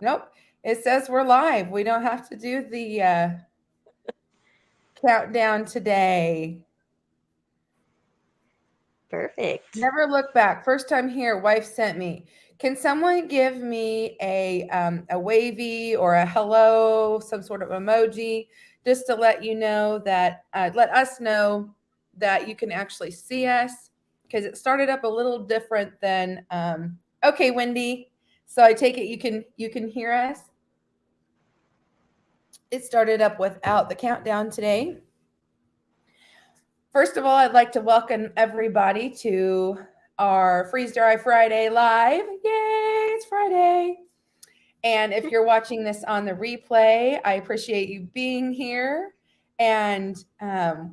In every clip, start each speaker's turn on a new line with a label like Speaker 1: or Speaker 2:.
Speaker 1: Nope. It says we're live. We don't have to do the countdown today.
Speaker 2: Perfect.
Speaker 1: Never look back. First time here, wife sent me. Can someone give me a wavy or a hello, some sort of emoji, just to let you know that let us know that you can actually see us because it started up a little different than. Okay, Wendy. So I take it you can hear us. It started up without the countdown today. First of all, I'd like to welcome everybody to our Freeze Dry Friday live. Yay, it's Friday. And if you're watching this on the replay, I appreciate you being here. And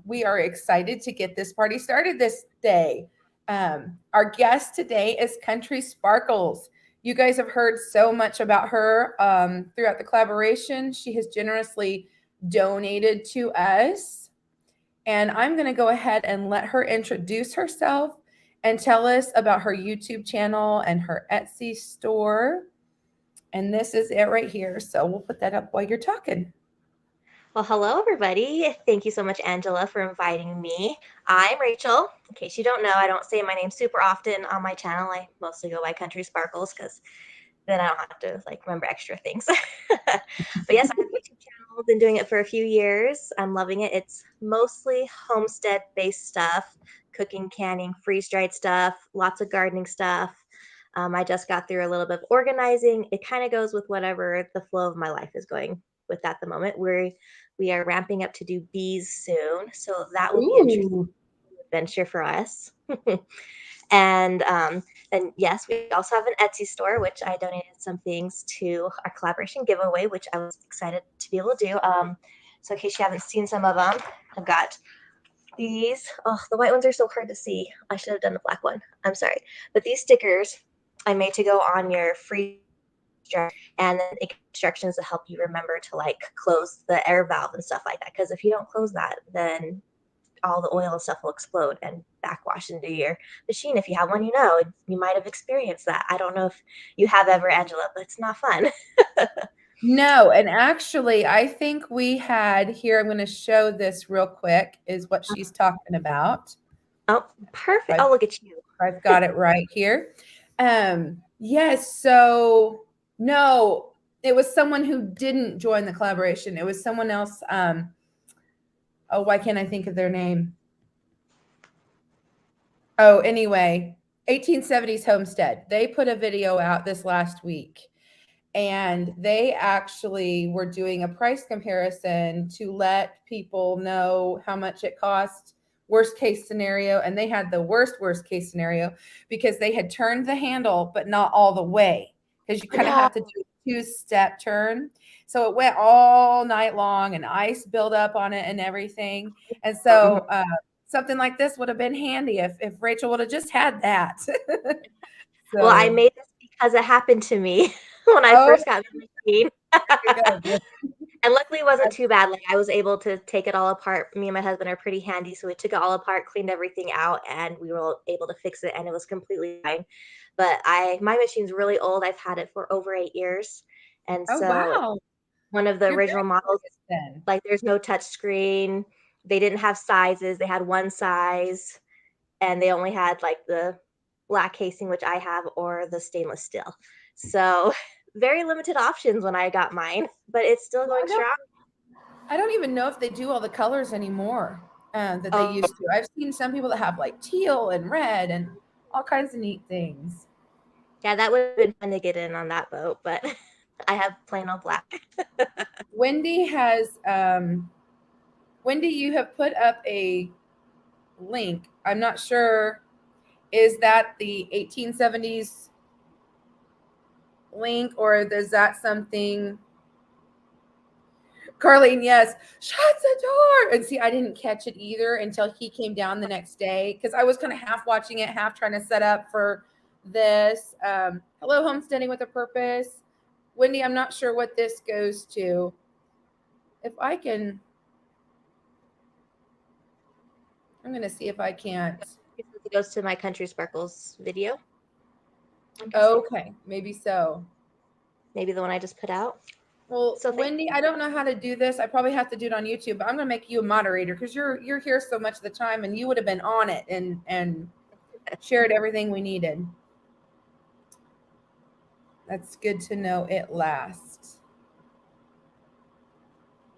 Speaker 1: we are excited to get this party started this day. Our guest today is Country Sparkles. You guys have heard so much about her throughout the collaboration. She has generously donated to us. And I'm going to go ahead and let her introduce herself and tell us about her YouTube channel and her Etsy store. And this is it right here. So we'll put that up while you're talking.
Speaker 2: Well, hello, everybody. Thank you so much, Angela, for inviting me. I'm Rachel. In case you don't know, I don't say my name super often on my channel. I mostly go by Country Sparkles because then I don't have to remember extra things. But yes, I have a YouTube channel. Been doing it for a few years. I'm loving it. It's mostly homestead-based stuff, cooking, canning, freeze-dried stuff, lots of gardening stuff. I just got through a little bit of organizing. It kind of goes with whatever the flow of my life is going with at the moment. We are ramping up to do bees soon, so that will be interesting
Speaker 1: Ooh.
Speaker 2: adventure for us. And yes, we also have an Etsy store, which I donated some things to our collaboration giveaway, which I was excited to be able to do. So in case you haven't seen some of them, I've got these. Oh, the white ones are so hard to see. I should have done the black one. I'm sorry. But these stickers I made to go on your free jar, and then instructions to help you remember to close the air valve and stuff like that. Because if you don't close that, then all the oil and stuff will explode and backwash into your machine. If you have one, you might have experienced that. I don't know if you have ever, Angela, but it's not fun.
Speaker 1: No, and actually, I think we had here, I'm going to show this real quick, is what she's talking about.
Speaker 2: Oh, perfect.
Speaker 1: I've,
Speaker 2: Oh, look at you.
Speaker 1: I've got it right here. Yes, so no, it was someone who didn't join the collaboration. It was someone else. Oh, why can't I think of their name? Oh, anyway, 1870s Homestead. They put a video out this last week and they actually were doing a price comparison to let people know how much it cost, worst case scenario. And they had the worst case scenario because they had turned the handle, but not all the way because you kind of
Speaker 2: No.
Speaker 1: have to do a two-step turn. So it went all night long and ice built up on it and everything. And
Speaker 2: Mhm.
Speaker 1: so, something like this would have been handy if Rachel would have just had that.
Speaker 2: Well, I
Speaker 1: So,
Speaker 2: made this because it happened to me when I
Speaker 1: oh,
Speaker 2: first got the machine.
Speaker 1: there you go.
Speaker 2: And luckily it wasn't too bad. I was able to take it all apart. Me and my husband are pretty handy, so we took it all apart, cleaned everything out, and we were able to fix it, and it was completely fine. But my machine's really old. I've had it for over 8 years, and
Speaker 1: Oh,
Speaker 2: so
Speaker 1: wow.
Speaker 2: one of the
Speaker 1: You're
Speaker 2: original
Speaker 1: very
Speaker 2: models,
Speaker 1: serious then.
Speaker 2: there's no touch screen. They didn't have sizes. They had one size, and they only had the black casing, which I have, or the stainless steel. So very limited options when I got mine, but it's still
Speaker 1: Well,
Speaker 2: going strong.
Speaker 1: I don't even know if they do all the colors anymore that they
Speaker 2: Oh,
Speaker 1: used to. I've seen some people that have like teal and red and all kinds of neat things.
Speaker 2: yeah, that would have been fun to get in on that boat, but I have plain old black.
Speaker 1: Wendy has Wendy, you have put up a link. I'm not sure. Is that the 1870s link or is that something? Carlene, yes, shut the door. And see, I didn't catch it either until he came down the next day because I was kind of half watching it, half trying to set up for this. Hello, Homesteading with a Purpose. Wendy, I'm not sure what this goes to. If I can, I'm going to see if I can't.
Speaker 2: It goes to my Country Sparkles video, I'm guessing.
Speaker 1: Okay, maybe so.
Speaker 2: Maybe the one I just put out.
Speaker 1: Well,
Speaker 2: So
Speaker 1: Wendy, I don't know how to do this. I probably have to do it on YouTube, but I'm going to make you a moderator because you're here so much of the time, and you would have been on it and shared everything we needed. That's good to know at last.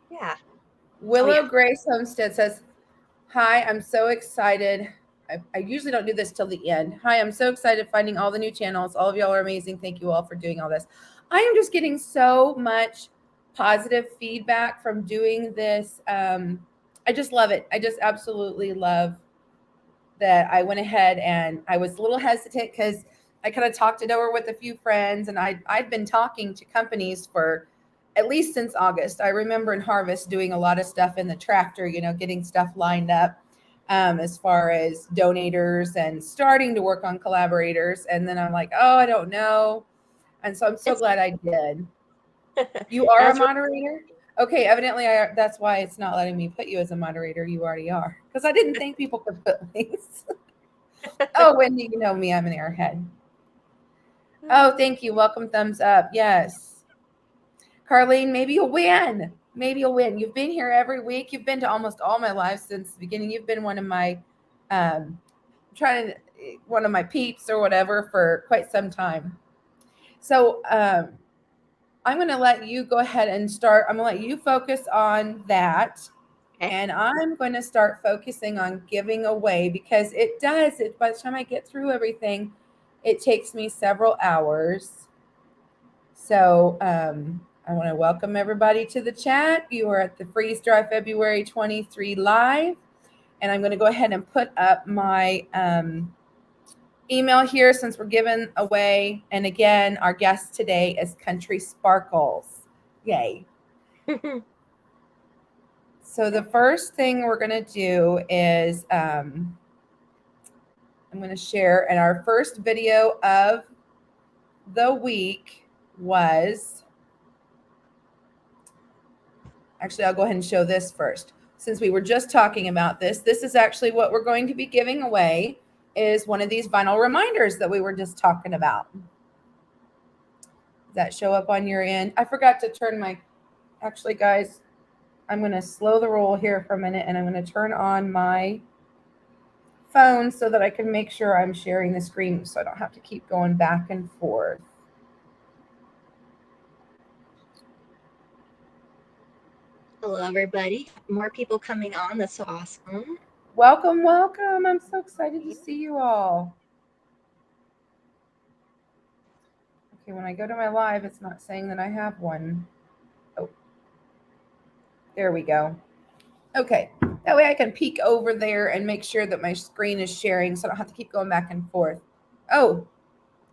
Speaker 2: Yeah.
Speaker 1: Willow Grace Homestead says, "Hi, I'm so excited. I usually don't do this till the end. Hi, I'm so excited finding all the new channels. All of y'all are amazing. Thank you all for doing all this. I am just getting so much positive feedback from doing this. I just love it. I just absolutely love that I went ahead, and I was a little hesitant because I kind of talked it over with a few friends, and I'd been talking to companies for at least since August. I remember in Harvest doing a lot of stuff in the tractor, getting stuff lined up as far as donators and starting to work on collaborators. And then I'm like, oh, I don't know. And so I'm so glad I did. You are a moderator? Okay, evidently that's why it's not letting me put you as a moderator. You already are. Because I didn't think people could put links. Oh, Wendy, you know me. I'm an airhead. Oh, thank you. Welcome, thumbs up. Yes. Carlene, maybe you'll win. Maybe you'll win. You've been here every week. You've been to almost all my lives since the beginning. You've been one of my one of my peeps or whatever for quite some time. So I'm going to let you go ahead and start. I'm going to let you focus on that. Okay. And I'm going to start focusing on giving away because by the time I get through everything, it takes me several hours. So I want to welcome everybody to the chat. You are at the Freeze Dry February 23 live. And I'm going to go ahead and put up my email here since we're giving away. And again, our guest today is Country Sparkles. Yay. So the first thing we're going to do is I'm going to share, and our first video of the week was, actually, I'll go ahead and show this first. Since we were just talking about this, this is actually what we're going to be giving away, is one of these vinyl reminders that we were just talking about. Does that show up on your end? I forgot to turn actually, guys, I'm going to slow the roll here for a minute, and I'm going to turn on my phone so that I can make sure I'm sharing the screen so I don't have to keep going back and forth.
Speaker 2: Hello, everybody. More people coming on. That's so awesome.
Speaker 1: Welcome, welcome. I'm so excited to see you all. Okay, when I go to my live, it's not saying that I have one. Oh, there we go. Okay, that way I can peek over there and make sure that my screen is sharing so I don't have to keep going back and forth. Oh,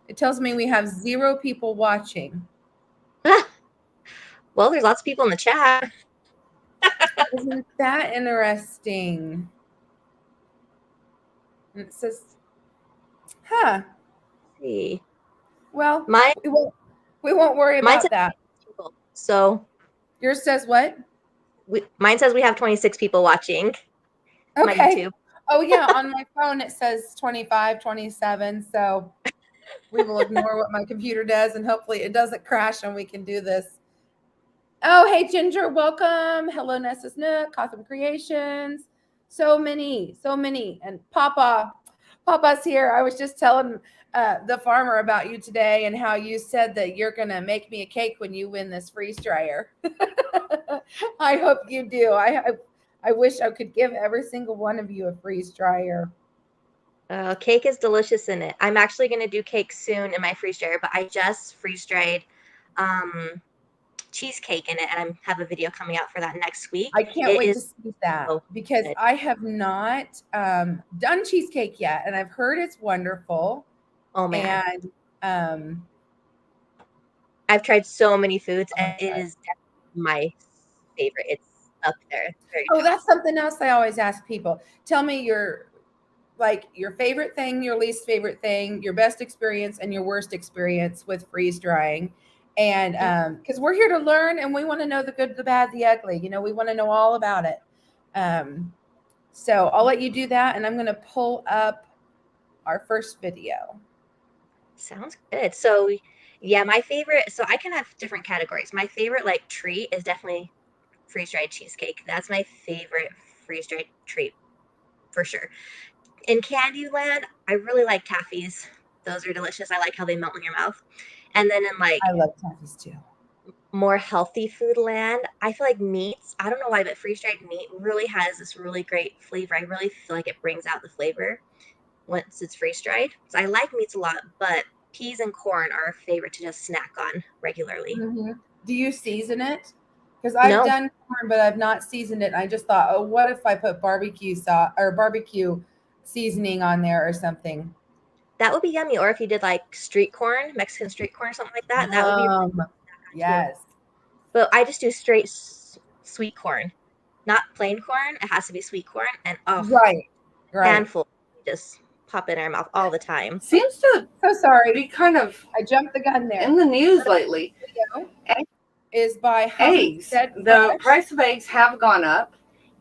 Speaker 1: it tells me we have 0 people watching.
Speaker 2: Well, there's lots of people in the chat.
Speaker 1: Isn't that interesting? And it says, huh.
Speaker 2: Let's see.
Speaker 1: Well, we won't worry about that.
Speaker 2: People, so
Speaker 1: yours says what?
Speaker 2: Mine says we have 26 people watching.
Speaker 1: Okay.
Speaker 2: My YouTube.
Speaker 1: Oh, yeah. On my phone, it says 25, 27. So we will ignore what my computer does, and hopefully it doesn't crash and we can do this. Oh, hey, Ginger. Welcome. Hello, Nessa's Nook, Gotham Creations. So many. And Papa's here. I was just telling the farmer about you today and how you said that you're going to make me a cake when you win this freeze dryer. I hope you do. I wish I could give every single one of you a freeze dryer.
Speaker 2: Cake is delicious in it. I'm actually going to do cake soon in my freeze dryer, but I just freeze dried cheesecake in it, and I have a video coming out for that next week.
Speaker 1: I can't wait to see that because I have not done cheesecake yet, and I've heard it's wonderful.
Speaker 2: Oh man!
Speaker 1: And
Speaker 2: I've tried so many foods, and it is my favorite. It's up there. It's very
Speaker 1: good. That's something else I always ask people. Tell me your favorite thing, your least favorite thing, your best experience, and your worst experience with freeze drying. And because we're here to learn, and we want to know the good, the bad, the ugly. We want to know all about it. So I'll let you do that, and I'm going to pull up our first video.
Speaker 2: Sounds good. So Yeah, my favorite. So I can have different categories. My favorite like treat is definitely freeze dried cheesecake. That's my favorite freeze dried treat for sure. In Candyland, I really like taffies. Those are delicious. I like how they melt in your mouth. And then in like
Speaker 1: I love taffies too.
Speaker 2: more healthy food land, I feel like meats, I don't know why, but freeze dried meat really has this really great flavor. I really feel like it brings out the flavor once it's freeze dried. So I like meats a lot, but peas and corn are a favorite to just snack on regularly.
Speaker 1: Mm-hmm. Do you season it? Because I've
Speaker 2: No,
Speaker 1: done corn, but I've not seasoned it. And I just thought, oh, what if I put barbecue sauce or barbecue seasoning on there or something?
Speaker 2: that would be yummy. Or if you did like street corn, Mexican street corn, something like that, that would be really
Speaker 1: Um,
Speaker 2: good too.
Speaker 1: yes.
Speaker 2: But I just do straight sweet corn, not plain corn. It has to be sweet corn, and oh,
Speaker 1: Right. Right.
Speaker 2: handful just pop in our mouth all the time.
Speaker 3: Seems to
Speaker 1: So sorry.
Speaker 3: be kind of
Speaker 1: I jumped the gun there.
Speaker 3: in the news lately.
Speaker 1: Video is by
Speaker 3: Eggs.
Speaker 1: Homestead
Speaker 3: The
Speaker 1: Fresh.
Speaker 3: price of eggs have gone up,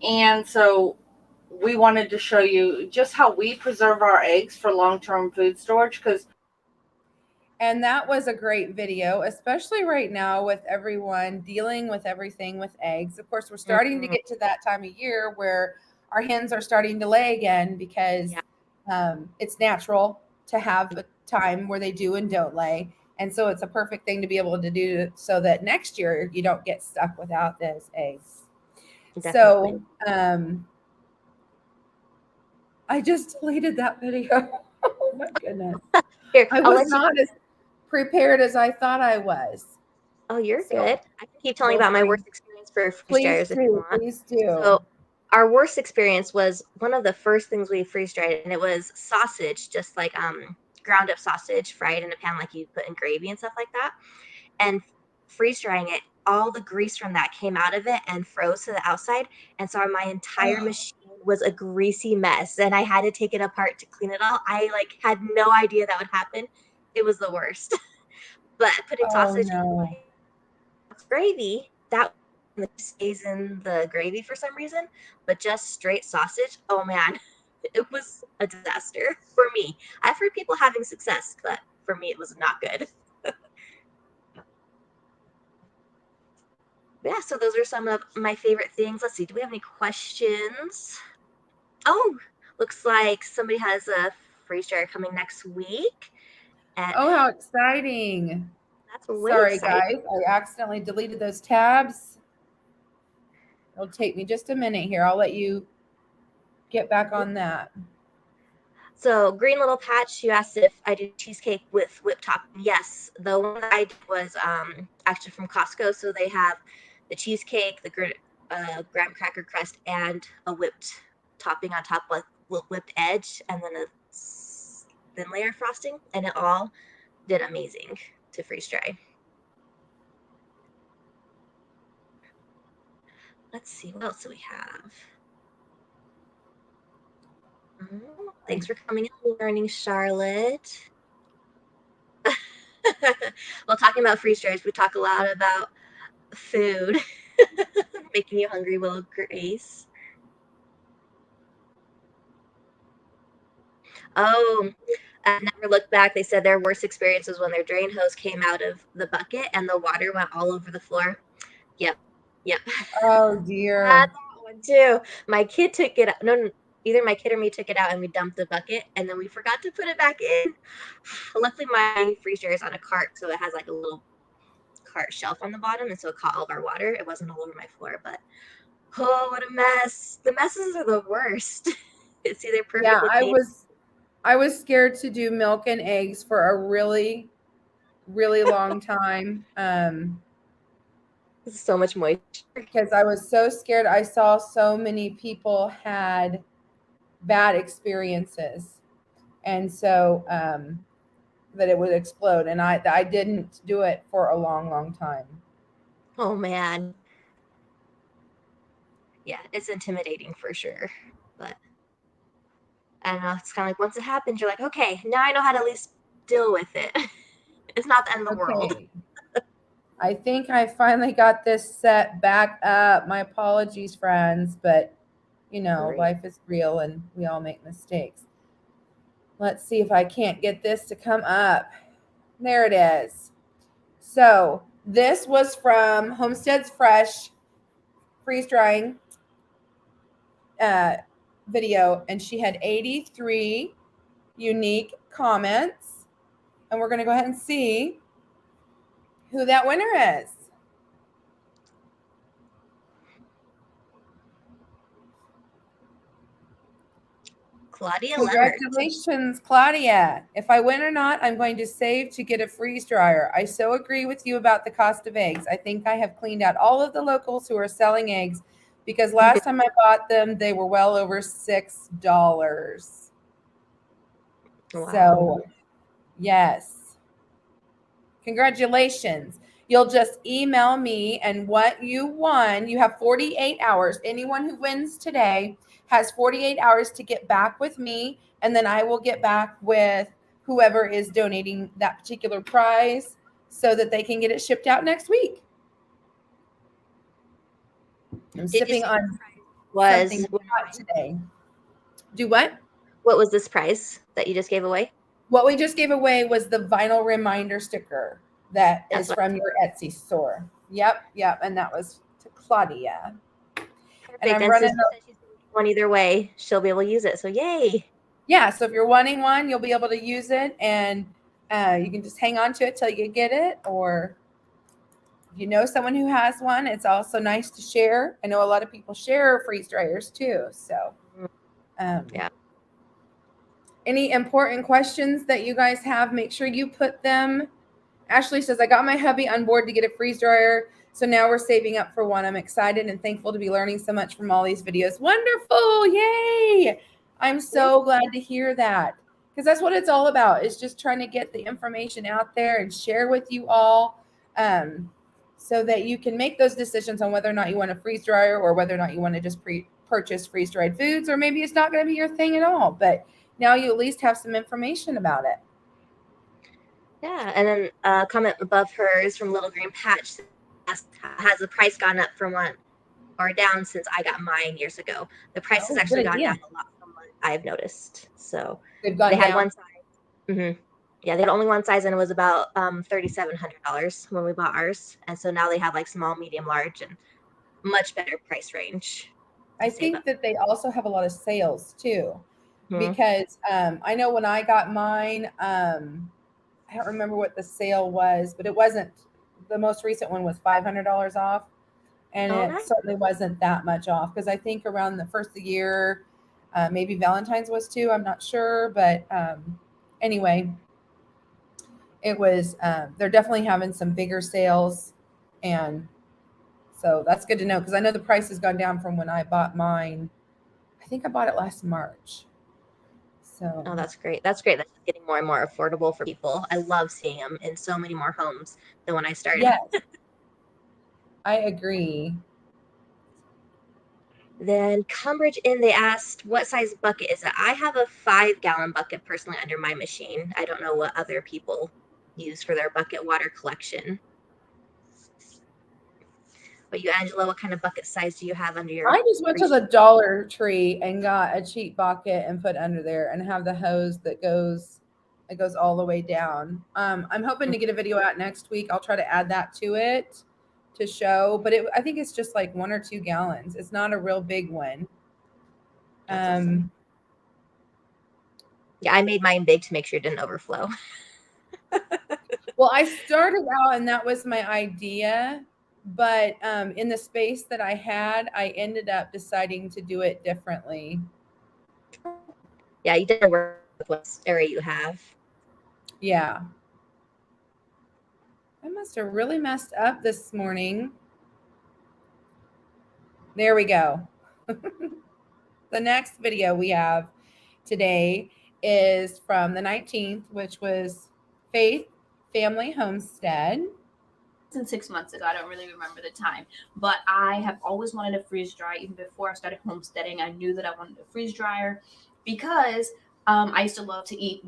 Speaker 3: and so we wanted to show you just how we preserve our eggs for long-term food storage, because
Speaker 1: And that was a great video, especially right now with everyone dealing with everything with eggs. Of course, we're starting to get to that time of year where our hens are starting to lay again because it's natural to have a time where they do and don't lay. And so it's a perfect thing to be able to do so that next year you don't get stuck without those eggs.
Speaker 2: Definitely.
Speaker 1: So I just deleted that video. Oh my goodness.
Speaker 2: Here,
Speaker 1: I
Speaker 2: I'll
Speaker 1: was
Speaker 2: let you.
Speaker 1: not as prepared as I thought I was.
Speaker 2: Oh, you're
Speaker 1: So
Speaker 2: good. I can keep telling you about my worst experience for freeze
Speaker 1: please
Speaker 2: dryers if you
Speaker 1: do.
Speaker 2: want.
Speaker 1: Please do.
Speaker 2: So, our worst experience was one of the first things we freeze dried, and it was sausage, just like ground up sausage fried in a pan, like you put in gravy and stuff like that. And freeze drying it, all the grease from that came out of it and froze to the outside. And so my entire
Speaker 1: Oh,
Speaker 2: machine was a greasy mess, and I had to take it apart to clean it all. I like had no idea that would happen. It was the worst. But putting
Speaker 1: oh
Speaker 2: sausage in
Speaker 1: no.
Speaker 2: my gravy, that stays in the gravy for some reason, but just straight sausage, oh man, it was a disaster for me. I've heard people having success, but for me, it was not good. Yeah, so those are some of my favorite things. Let's see, do we have any questions? Oh, looks like somebody has a freeze dryer coming next week. And
Speaker 1: Oh, how exciting.
Speaker 2: that's way
Speaker 1: Sorry,
Speaker 2: exciting.
Speaker 1: guys. I accidentally deleted those tabs. It'll take me just a minute here. I'll let you get back on that.
Speaker 2: So, Green Little Patch, you asked if I do cheesecake with whipped topping. Yes, the one that I did was actually from Costco. So they have the cheesecake, the graham cracker crust, and a whipped topping on top with whipped edge, and then a thin layer frosting, and it all did amazing to freeze dry. Let's see, what else do we have? Thanks for coming in and learning, Charlotte. Well, talking about freeze dryers, we talk a lot about food. Making you hungry, Willow Grace. Oh, I never looked back. They said their worst experience was when their drain hose came out of the bucket and the water went all over the floor. Yep. Yep.
Speaker 1: Oh dear.
Speaker 2: That one too. My kid took it out. No, either my kid or me took it out and we dumped the bucket and then we forgot to put it back in. Luckily, my freezer is on a cart, so it has like a little cart shelf on the bottom, and so it caught all of our water. It wasn't all over my floor, but oh, what a mess. The messes are the worst. See, they're perfect
Speaker 1: Yeah,
Speaker 2: looking.
Speaker 1: I was scared to do milk and eggs for a really, really long time.
Speaker 2: So much moisture.
Speaker 1: Because I was so scared. I saw so many people had bad experiences. And so that it would explode. And I didn't do it for a long, long time.
Speaker 2: Oh man. Yeah, it's intimidating for sure. But I don't know, it's kind of like once it happens, you're like, okay, now I know how to at least deal with it. It's not the end of the world.
Speaker 1: Okay. I think I finally got this set back up. My apologies, friends, but you know,
Speaker 2: Great.
Speaker 1: life is real and we all make mistakes. Let's see if I can't get this to come up. There it is. So this was from Homestead's Fresh freeze drying video, and she had 83 unique comments. And we're going to go ahead and see who that winner is.
Speaker 2: Claudia
Speaker 1: Congratulations, Claudia. If I win or not, I'm going to save to get a freeze dryer. I so agree with you about the cost of eggs. I think I have cleaned out all of the locals who are selling eggs because last time I bought them, they were well over $6.
Speaker 2: Wow.
Speaker 1: So, yes. Congratulations. You'll just email me and what you won. You have 48 hours. Anyone who wins today has 48 hours to get back with me, and then I will get back with whoever is donating that particular prize so that they can get it shipped out next week. I'm sipping on something hot today. Do what?
Speaker 2: What was this prize that you just gave away?
Speaker 1: What we just gave away was the vinyl reminder sticker that is from your Etsy store. Yep. And that was to Claudia.
Speaker 2: Perfect.
Speaker 1: And I'm running
Speaker 2: one either way. She'll be able to use it. So yay.
Speaker 1: Yeah. So if you're wanting one, you'll be able to use it, and you can just hang on to it till you get it. Or if you know someone who has one, it's also nice to share. I know a lot of people share freeze dryers too. So
Speaker 2: yeah.
Speaker 1: Any important questions that you guys have, make sure you put them. Ashley says, I got my hubby on board to get a freeze dryer. So now we're saving up for one. I'm excited and thankful to be learning so much from all these videos. Wonderful. Yay. I'm so glad to hear that, because that's what it's all about, is just trying to get the information out there and share with you all so that you can make those decisions on whether or not you want a freeze dryer or whether or not you want to just purchase freeze dried foods, or maybe it's not going to be your thing at all. But now you at least have some information about it.
Speaker 2: Yeah, and then a comment above her is from Little Green Patch. Has the price gone up from one or down since I got mine years ago? The price has actually gone down a lot from what I've noticed. So
Speaker 1: they
Speaker 2: had one size. Mm-hmm. Yeah, they had only one size, and it was about $3,700 when we bought ours. And so now they have like small, medium, large, and much better price range.
Speaker 1: I think that they also have a lot of sales too,
Speaker 2: Mm-hmm.
Speaker 1: because I know when I got mine, I don't remember what the sale was, but it wasn't, the most recent one was $500 off. And it certainly wasn't that much off, because I think around the first of the year, maybe Valentine's was too, I'm not sure. But anyway, it was, they're definitely having some bigger sales. And so that's good to know, because I know the price has gone down from when I bought mine. I think I bought it last March. So
Speaker 2: that's great. That's great. That's getting more and more affordable for people. I love seeing them in so many more homes than when I started.
Speaker 1: Yes, I agree.
Speaker 2: Then Cumbridge Inn, they asked, what size bucket is it? I have a 5-gallon bucket personally under my machine. I don't know what other people use for their bucket water collection. But you, Angela, what kind of bucket size do you have under your?
Speaker 1: I just went to the Dollar Tree and got a cheap bucket and put under there, and have the hose that goes all the way down. I'm hoping to get a video out next week. I'll try to add that to it to show, but I think it's just like 1 or 2 gallons. It's not a real big one.
Speaker 2: Awesome. Yeah, I made mine big to make sure it didn't overflow.
Speaker 1: Well, I started out and that was my idea, but in the space that I had, I ended up deciding to do it differently.
Speaker 2: Yeah, you did work with what area you have.
Speaker 1: Yeah. I must have really messed up this morning. There we go. The next video we have today is from the 19th, which was Faith Family Homestead.
Speaker 4: And 6 months ago, I don't really remember the time, but I have always wanted a freeze dryer. Even before I started homesteading, I knew that I wanted a freeze dryer because I used to love to eat.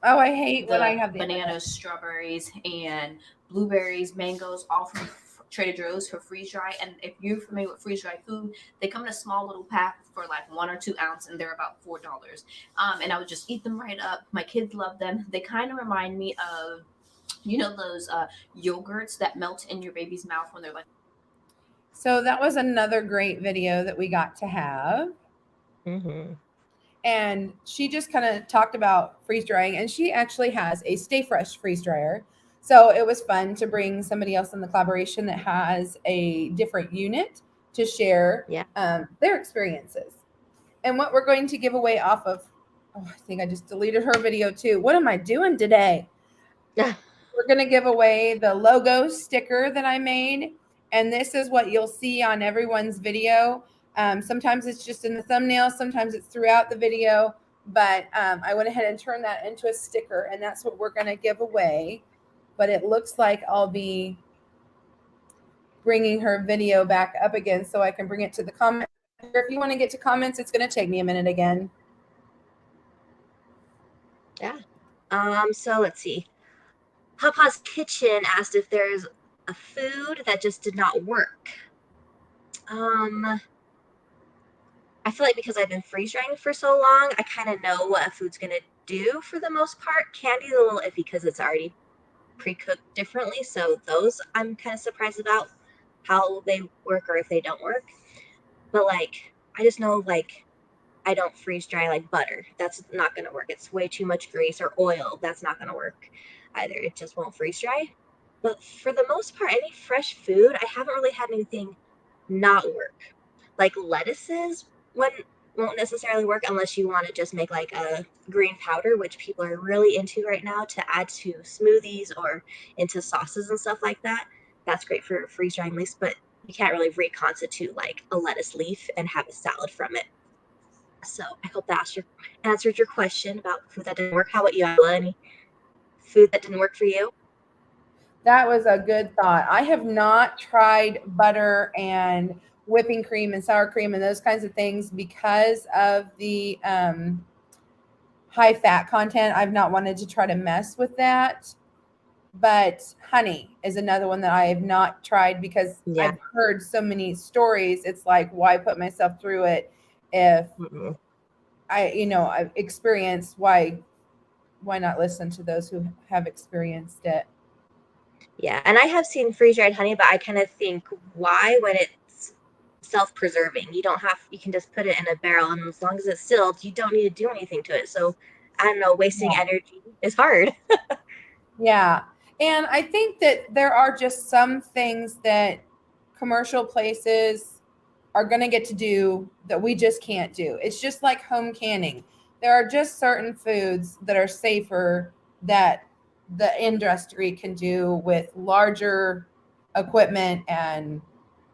Speaker 1: Oh, I hate when I have the
Speaker 4: bananas, strawberries, and blueberries, mangoes, all from Trader Joe's for freeze dry. And if you're familiar with freeze dry food, they come in a small little pack for like 1 or 2 ounce, and they're about $4. And I would just eat them right up. My kids love them. They kind of remind me of You know those yogurts that melt in your baby's mouth when they're like.
Speaker 1: So that was another great video that we got to have.
Speaker 2: Mm-hmm.
Speaker 1: And she just kind of talked about freeze drying, and she actually has a Stay Fresh freeze dryer. So it was fun to bring somebody else in the collaboration that has a different unit to share their experiences. And what we're going to give away off of, I think I just deleted her video too. What am I doing today? We're going to give away the logo sticker that I made. And this is what you'll see on everyone's video. Sometimes it's just in the thumbnail. Sometimes it's throughout the video. But I went ahead and turned that into a sticker. And that's what we're going to give away. But it looks like I'll be bringing her video back up again so I can bring it to the comment. If you want to get to comments, it's going to take me a minute again.
Speaker 2: Yeah. So let's see. Papa's Kitchen asked if there's a food that just did not work. I feel like because I've been freeze drying for so long, I kind of know what a food's gonna do for the most part. Candy's a little iffy because it's already pre-cooked differently, so those I'm kind of surprised about how they work or if they don't work. But like, I just know like I don't freeze dry like butter. That's not gonna work. It's way too much grease, or oil. That's not gonna work either. It just won't freeze dry. But for the most part, any fresh food, I haven't really had anything not work. Like lettuces won't necessarily work unless you want to just make like a green powder, which people are really into right now to add to smoothies or into sauces and stuff like that. That's great for freeze drying leaves, but you can't really reconstitute like a lettuce leaf and have a salad from it. So I hope that answered your question about food that didn't work. How about you, Ella? Any food that didn't work for you?
Speaker 1: That was a good thought. I have not tried butter and whipping cream and sour cream and those kinds of things because of the high fat content. I've not wanted to try to mess with that. But honey is another one that I have not tried because I've heard so many stories. It's like, why put myself through it if I've experienced, why not listen to those who have experienced it?
Speaker 2: Yeah, and I have seen freeze-dried honey, but I kind of think, why, when it's self-preserving? You can just put it in a barrel, and as long as it's sealed, you don't need to do anything to it. So, I don't know, wasting energy is hard.
Speaker 1: Yeah, and I think that there are just some things that commercial places are going to get to do that we just can't do. It's just like home canning. There are just certain foods that are safer that the industry can do with larger equipment and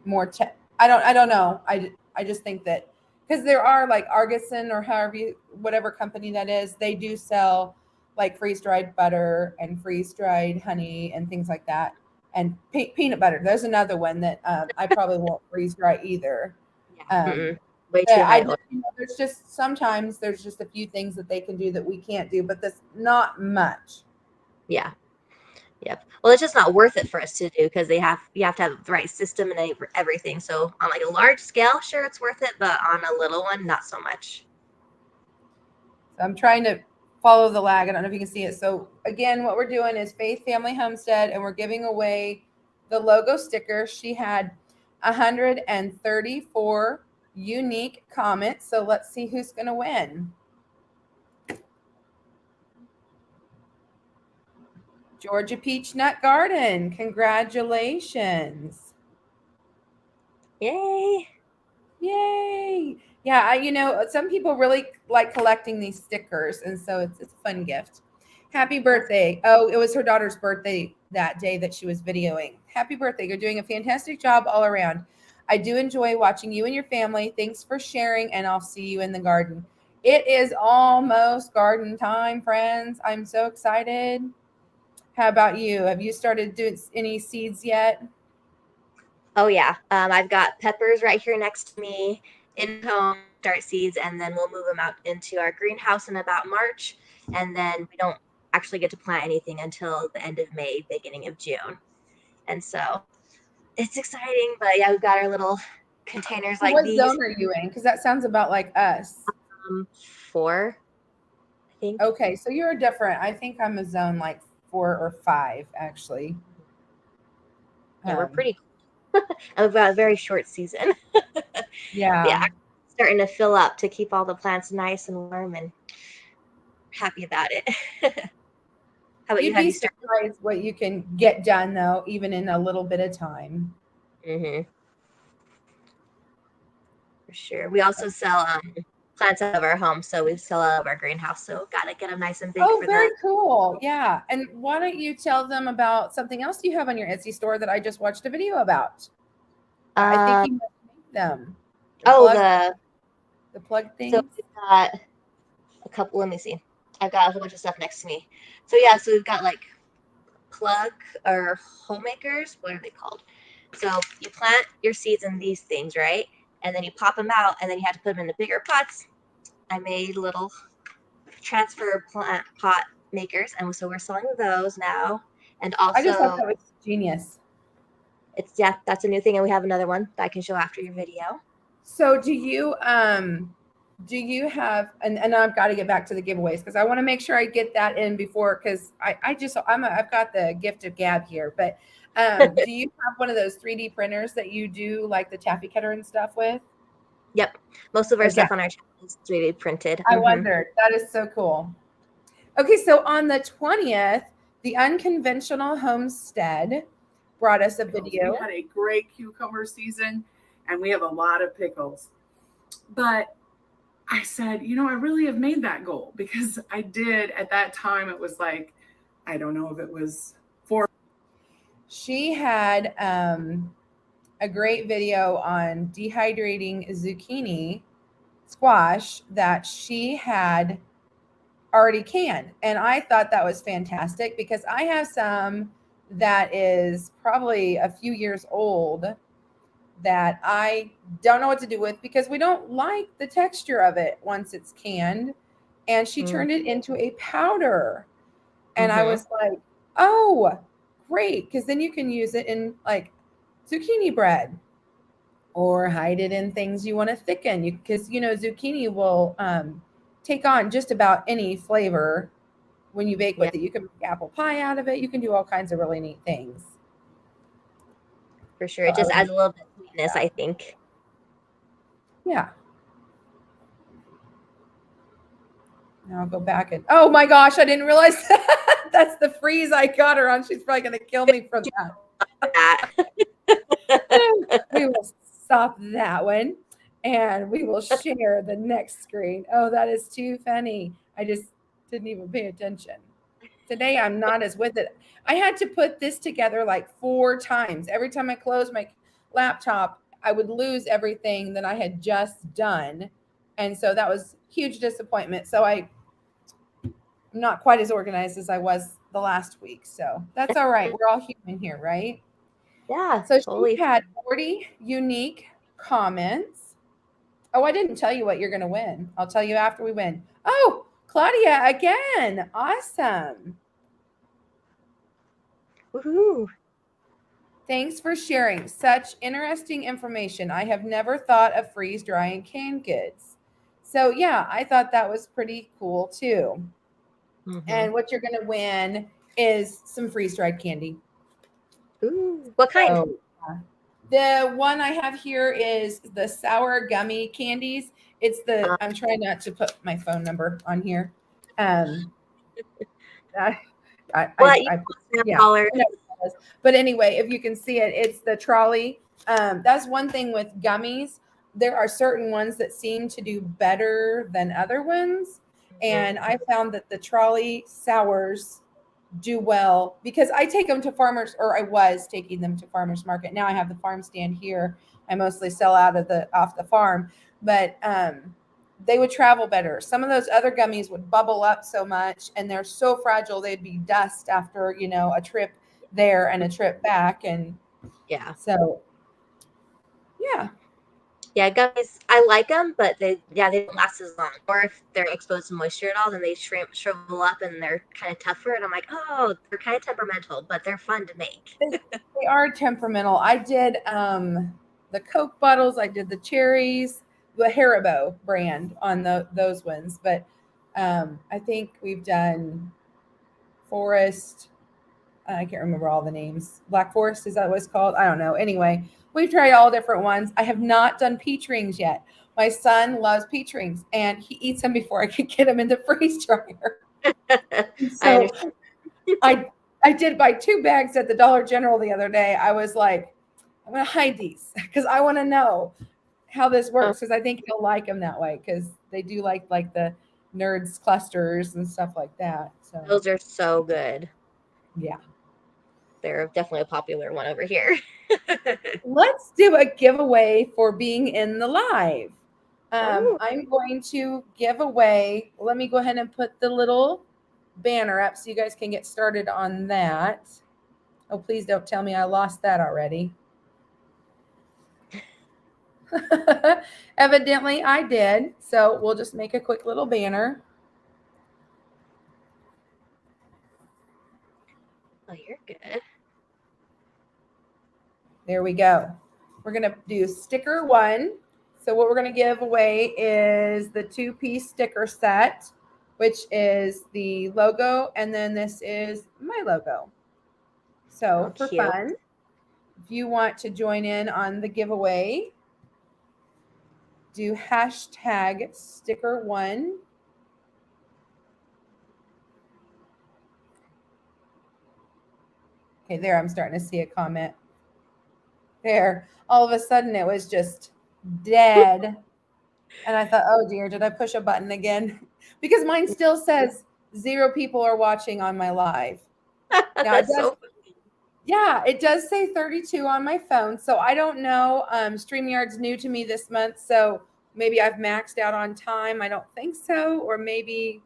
Speaker 1: more I don't know. I just think that because there are like Artisan or whatever company that is, they do sell like freeze-dried butter and freeze-dried honey and things like that, and peanut butter. There's another one that I probably won't freeze dry either.
Speaker 2: Way too high.
Speaker 1: There's just sometimes there's just a few things that they can do that we can't do, but that's not much.
Speaker 2: Yeah. Yep. Well, it's just not worth it for us to do because you have to have the right system and everything. So on like a large scale, sure, it's worth it, but on a little one, not so much.
Speaker 1: So I'm trying to follow the lag. I don't know if you can see it. So again, what we're doing is Faith Family Homestead, and we're giving away the logo sticker. She had 134 unique comments. So let's see who's going to win. Georgia Peach Nut Garden. Congratulations.
Speaker 2: Yay.
Speaker 1: Yay. Yeah, some people really like collecting these stickers, and so it's a fun gift. Happy birthday. Oh, it was her daughter's birthday that day that she was videoing. Happy birthday. You're doing a fantastic job all around. I do enjoy watching you and your family. Thanks for sharing, and I'll see you in the garden. It is almost garden time, friends. I'm so excited. How about you? Have you started doing any seeds yet?
Speaker 2: Oh yeah. I've got peppers right here next to me in home, start seeds, and then we'll move them out into our greenhouse in about March. And then we don't actually get to plant anything until the end of May, beginning of June. And so it's exciting, but yeah, we've got our little containers like these.
Speaker 1: What zone are you in? Because that sounds about like us.
Speaker 2: 4, I think.
Speaker 1: Okay, so you're different. I think I'm a zone like 4 or 5 actually.
Speaker 2: Yeah, we're pretty cool. And we've got a very short season.
Speaker 1: Yeah.
Speaker 2: Yeah, starting to fill up to keep all the plants nice and warm, and happy about it. How about you?
Speaker 1: You'd
Speaker 2: Have
Speaker 1: be
Speaker 2: you started?
Speaker 1: surprised what you can get done though, even in a little bit of time.
Speaker 2: Mm-hmm. For sure. We also sell plants out of our home, so we sell out of our greenhouse. So gotta get them nice and big
Speaker 1: Oh,
Speaker 2: for
Speaker 1: very
Speaker 2: the.
Speaker 1: cool. Yeah. And why don't you tell them about something else you have on your Etsy store that I just watched a video about? I think you must make them. The plug things.
Speaker 2: So we've got a couple. Let me see. I've got a whole bunch of stuff next to me. So yeah, so we've got like plug or homemakers. What are they called? So you plant your seeds in these things, right? And then you pop them out, and then you have to put them in the bigger pots. I made little transfer plant pot makers, and so we're selling those now. And
Speaker 1: I just thought
Speaker 2: also,
Speaker 1: that was genius.
Speaker 2: that's a new thing, and we have another one that I can show after your video.
Speaker 1: So do you have, and I've got to get back to the giveaways because I want to make sure I get that in before, because I've got the gift of gab here, but do you have one of those 3D printers that you do like the taffy cutter and stuff with?
Speaker 2: Yep, most of our stuff on our channel is 3D printed.
Speaker 1: I wondered. That is so cool. Okay, so on the 20th, the Unconventional Homestead brought us a video.
Speaker 5: We had a great cucumber season, and we have a lot of pickles. But I said, I really have made that goal, because I did at that time. It was like, I don't know if it was 4.
Speaker 1: She had a great video on dehydrating zucchini squash that she had already canned. And I thought that was fantastic because I have some that is probably a few years old that I don't know what to do with because we don't like the texture of it once it's canned. And she turned it into a powder. And I was like, oh, great. Because then you can use it in like zucchini bread or hide it in things you want to thicken. Because, zucchini will take on just about any flavor when you bake with it. You can make apple pie out of it. You can do all kinds of really neat things.
Speaker 2: For sure. It just adds a little bit of sweetness, I think.
Speaker 1: Yeah. Now I'll go back and, oh my gosh, I didn't realize that's the freeze I got her on. She's probably going to kill me for that. We will stop that one and we will share the next screen. Oh, that is too funny. I just didn't even pay attention. Today I'm not as with it. I had to put this together like 4 times. Every time I closed my laptop, I would lose everything that I had just done. And so that was huge disappointment. So I'm not quite as organized as I was the last week. So that's all right. We're all human here, right?
Speaker 2: Yeah.
Speaker 1: So
Speaker 2: totally.
Speaker 1: she had 40 unique comments. Oh, I didn't tell you what you're going to win. I'll tell you after we win. Oh, Claudia again. Awesome.
Speaker 2: Woohoo.
Speaker 1: Thanks for sharing such interesting information. I have never thought of freeze drying canned goods. So yeah, I thought that was pretty cool too. And what you're going to win is some freeze dried candy.
Speaker 2: Ooh, what kind?
Speaker 1: So, the one I have here is the sour gummy candies. It's the, I'm trying not to put my phone number on here. But anyway, if you can see it, it's the trolley. That's one thing with gummies. There are certain ones that seem to do better than other ones. And I found that the trolley sours do well because I take them to farmers, or I was taking them to farmers market. Now I have the farm stand here. I mostly sell off the farm, but they would travel better. Some of those other gummies would bubble up so much and they're so fragile. They'd be dust after, a trip there and a trip back. And
Speaker 2: yeah,
Speaker 1: so yeah.
Speaker 2: Yeah, gummies, I like them, but they don't last as long. Or if they're exposed to moisture at all, then they shrivel up and they're kind of tougher. And I'm like, oh, they're kind of temperamental, but they're fun to make.
Speaker 1: They are temperamental. I did the Coke bottles. I did the cherries, the Haribo brand on those ones. But I think we've done Forest, I can't remember all the names. Black Forest, is that what it's called? I don't know. Anyway, we've tried all different ones. I have not done peach rings yet. My son loves peach rings, and he eats them before I can get them in the freeze dryer.
Speaker 2: I
Speaker 1: So
Speaker 2: understand.
Speaker 1: I did buy 2 bags at the Dollar General the other day. I was like, I'm going to hide these because I want to know how this works, because I think he'll like them that way, because they do like the nerds clusters and stuff like that. So
Speaker 2: Those are so good.
Speaker 1: yeah.
Speaker 2: They're definitely a popular one over here.
Speaker 1: Let's do a giveaway for being in the live.
Speaker 2: Ooh.
Speaker 1: I'm going to give away. Let me go ahead and put the little banner up so you guys can get started on that. Oh, please don't tell me I lost that already. Evidently I did. So we'll just make a quick little banner.
Speaker 2: Oh, you're good.
Speaker 1: There we go. We're going to do sticker 1. So what we're going to give away is the 2-piece sticker set, which is the logo, and then this is my logo. So
Speaker 2: Oh,
Speaker 1: for
Speaker 2: cute.
Speaker 1: fun, if you want to join in on the giveaway, do hashtag sticker 1. Okay, there, I'm starting to see a comment. There, all of a sudden it was just dead. And I thought, oh dear, did I push a button again? Because mine still says 0 people are watching on my live. Now it
Speaker 2: That's
Speaker 1: does,
Speaker 2: so funny.
Speaker 1: yeah, it does say 32 on my phone. So I don't know. StreamYard's new to me this month, so maybe I've maxed out on time. I don't think so. Or maybe,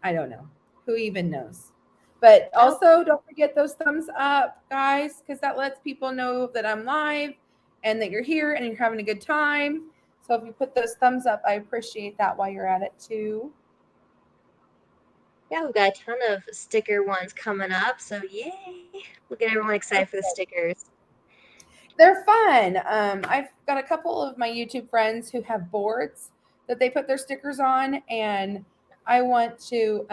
Speaker 1: I don't know. Who even knows? But also don't forget those thumbs up, guys, because that lets people know that I'm live and that you're here and you're having a good time. So if you put those thumbs up, I appreciate that while you're at it too.
Speaker 2: Yeah, we've got a ton of sticker ones coming up. So yay. We'll get everyone excited for the stickers.
Speaker 1: They're fun. I've got a couple of my YouTube friends who have boards that they put their stickers on, and I want to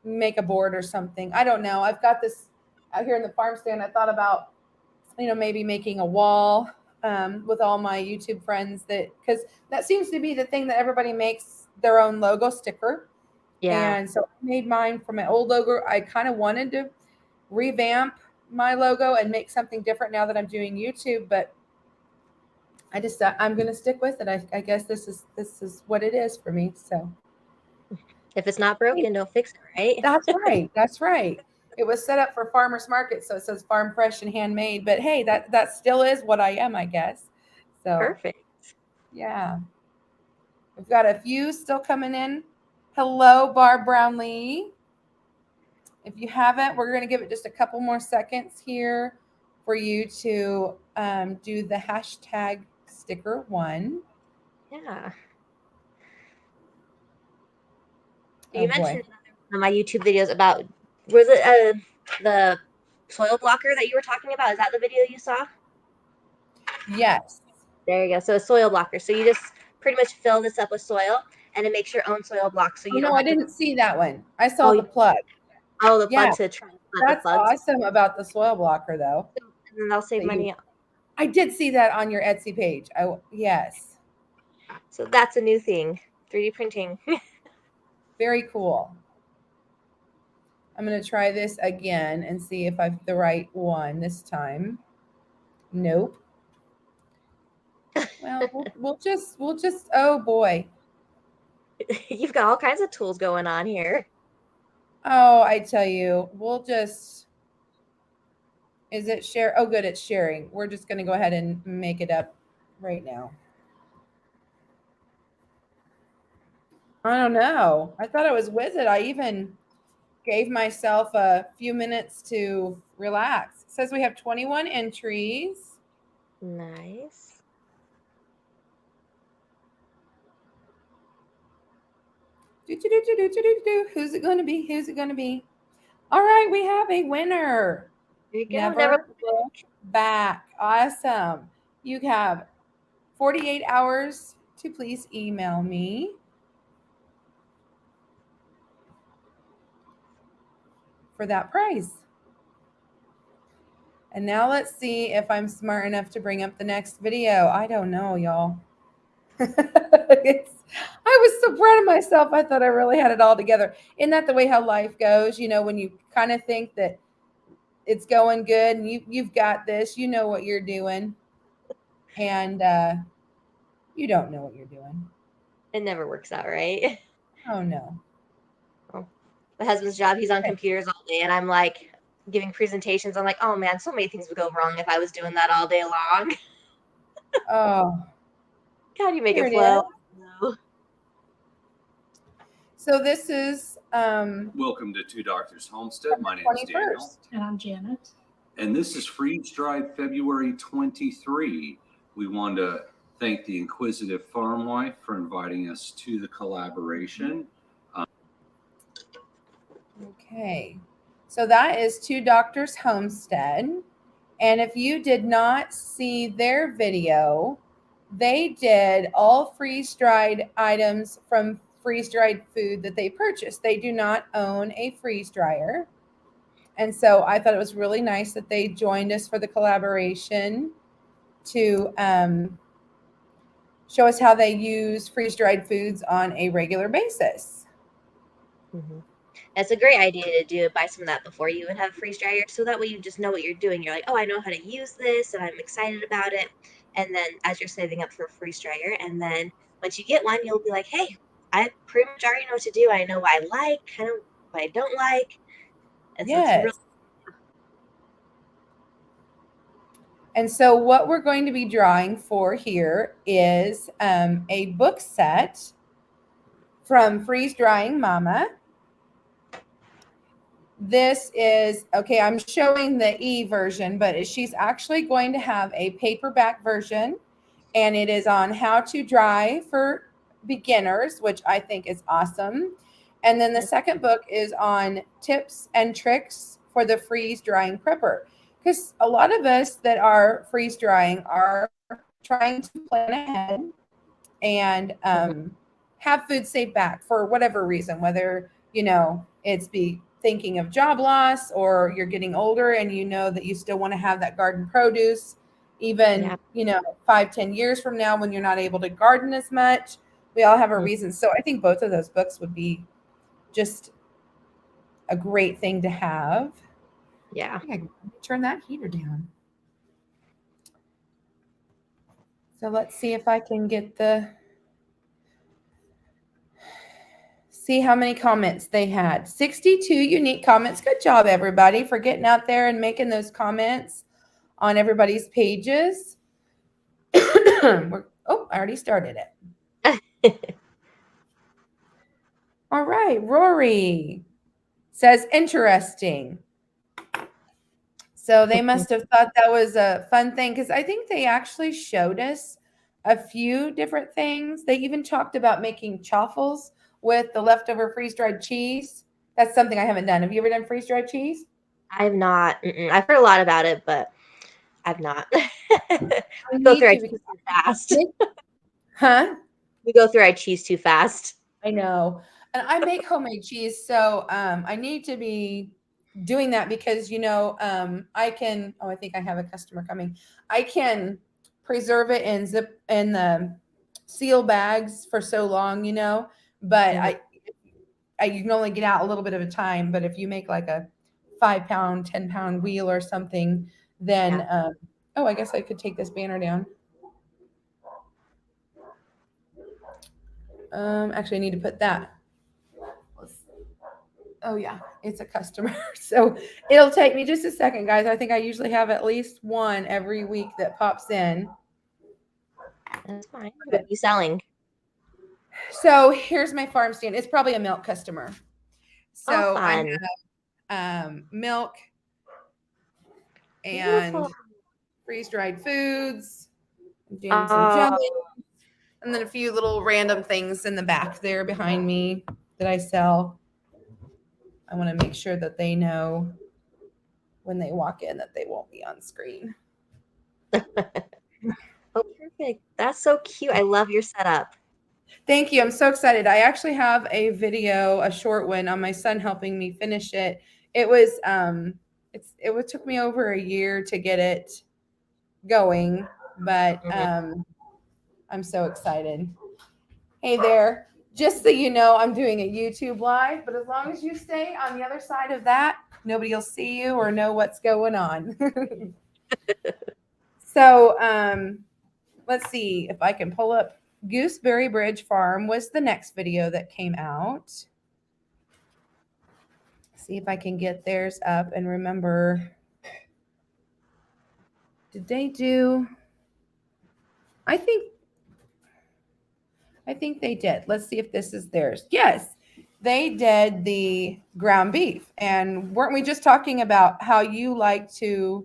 Speaker 1: make a board or something. I don't know. I've got this out here in the farm stand. I thought about, maybe making a wall with all my YouTube friends, because that seems to be the thing that everybody makes their own logo sticker.
Speaker 2: Yeah.
Speaker 1: And so I made mine from my old logo. I kind of wanted to revamp my logo and make something different now that I'm doing YouTube, but I'm going to stick with it. I guess this is what it is for me. So
Speaker 2: If it's not broken, don't fix it, right?
Speaker 1: that's right. That's right. It was set up for farmers market, so it says farm fresh and handmade, but hey, that still is what I am, I guess. So
Speaker 2: Perfect.
Speaker 1: yeah. We've got a few still coming in. Hello, Barb Brownlee. If you haven't, we're going to give it just a couple more seconds here for you to do the hashtag sticker 1.
Speaker 2: Yeah.
Speaker 1: Oh,
Speaker 2: You
Speaker 1: boy.
Speaker 2: mentioned in my YouTube videos about, was it the soil blocker that you were talking about? Is that the video you saw?
Speaker 1: Yes.
Speaker 2: There you go. So a soil blocker. So you just pretty much fill this up with soil, and it makes your own soil block. So
Speaker 1: Oh,
Speaker 2: you don't
Speaker 1: no, I
Speaker 2: have to.
Speaker 1: didn't see that one. I saw the plug.
Speaker 2: Oh, the
Speaker 1: Yeah,
Speaker 2: plug to transplant the
Speaker 1: that's
Speaker 2: plugs.
Speaker 1: awesome about the soil blocker, though.
Speaker 2: And then they'll save money.
Speaker 1: I did see that on your Etsy page. Yes.
Speaker 2: So that's a new thing, 3D printing.
Speaker 1: Very cool. I'm going to try this again and see if I've the right one this time. Nope. Well, we'll just, oh boy.
Speaker 2: You've got all kinds of tools going on here.
Speaker 1: Oh, I tell you, is it share? Oh, good. It's sharing. We're just going to go ahead and make it up right now. I don't know. I thought it was with it. I even gave myself a few minutes to relax. It says we have 21 entries.
Speaker 2: Nice.
Speaker 1: Who's it going to be? Who's it going to be? All right, we have a winner.
Speaker 2: There you go.
Speaker 1: Never look back. Awesome. You have 48 hours to please email me for that prize. And now let's see if I'm smart enough to bring up the next video. I don't know, y'all. I was so proud of myself. I thought I really had it all together. Isn't that the way how life goes? You know, when you kind of think that it's going good and you've got this, you know what you're doing. And you don't know what you're doing.
Speaker 2: It never works out, right?
Speaker 1: Oh, no.
Speaker 2: My husband's job, he's on
Speaker 1: Okay.
Speaker 2: computers all day, and I'm like giving presentations. I'm like, oh man, so many things would go wrong if I was doing that all day long.
Speaker 1: Oh,
Speaker 2: How do you make
Speaker 1: here
Speaker 2: it
Speaker 1: it
Speaker 2: flow? No.
Speaker 1: so this is
Speaker 6: Welcome to Two Doctors Homestead. My name is Daniel.
Speaker 1: 21st.
Speaker 4: And I'm Janet.
Speaker 6: And this is Freeze Dried February 23. We want to thank the Inquisitive Farmwife for inviting us to the collaboration.
Speaker 1: Okay, so that is Two Doctors Homestead. And if you did not see their video, they did all freeze-dried items from freeze-dried food that they purchased. They do not own a freeze dryer. And so I thought it was really nice that they joined us for the collaboration to show us how they use freeze-dried foods on a regular basis.
Speaker 2: Mm-hmm. It's a great idea to do it, buy some of that before you even have a freeze dryer, so that way you just know what you're doing. You're like, oh, I know how to use this, and I'm excited about it. And then as you're saving up for a freeze dryer, and then once you get one, you'll be like, hey, I pretty much already know what to do. I know what I like, kind of what I don't like. And so
Speaker 1: Yes.
Speaker 2: it's really
Speaker 1: And so what we're going to be drawing for here is a book set from Freeze Drying Mama. This is, okay, I'm showing the E version, but she's actually going to have a paperback version, and it is on how to dry for beginners, which I think is awesome. And then the second book is on tips and tricks for the freeze drying prepper. Because a lot of us that are freeze drying are trying to plan ahead and have food saved back for whatever reason, whether, you know, it's thinking of job loss, or you're getting older and you know that you still want to have that garden produce, even, you know, 5-10 years from now when you're not able to garden as much. We all have a reason. So I think both of those books would be just a great thing to have.
Speaker 2: Yeah.
Speaker 1: I can turn that heater down. So let's see if I can get see how many comments they had. 62 unique comments. Good job, everybody, for getting out there and making those comments on everybody's pages. I already started it. All right, Rory says interesting. So they must have thought that was a fun thing, because I think they actually showed us a few different things. They even talked about making chaffles with the leftover freeze-dried cheese. That's something I haven't done. Have you ever done freeze-dried cheese?
Speaker 2: I've not. I've heard a lot about it, but I've not. We go through our cheese too fast.
Speaker 1: Huh?
Speaker 2: We go through our cheese too fast.
Speaker 1: I know. And I make homemade cheese, so I need to be doing that, because, you know, I can, I think I have a customer coming. I can preserve it in the seal bags for so long, you know, but you can only get out a little bit at a time. But if you make like a 5-pound, 10-pound wheel or something, then I guess I could take this banner down. Actually, I need to put that. Oh yeah, it's a customer. So it'll take me just a second, guys. I think I usually have at least one every week that pops in.
Speaker 2: That's fine. What are you selling?
Speaker 1: So here's my farm stand. It's probably a milk customer. So
Speaker 2: fun.
Speaker 1: I have milk and
Speaker 2: Beautiful.
Speaker 1: freeze-dried foods, doing some jelly, and then a few little random things in the back there behind me that I sell. I want to make sure that they know when they walk in that they won't be on screen.
Speaker 2: Oh, perfect. That's so cute. I love your setup.
Speaker 1: Thank you. I'm so excited. I actually have a video, a short one, on my son helping me finish it. It was it took me over a year to get it going, but I'm so excited. Hey there. Just so you know, I'm doing a YouTube live, but as long as you stay on the other side of that, nobody will see you or know what's going on. So let's see if I can pull up. Gooseberry Bridge Farm was the next video that came out. See if I can get theirs up and remember. Did they do? I think they did. Let's see if this is theirs. Yes, they did the ground beef. And weren't we just talking about how you like to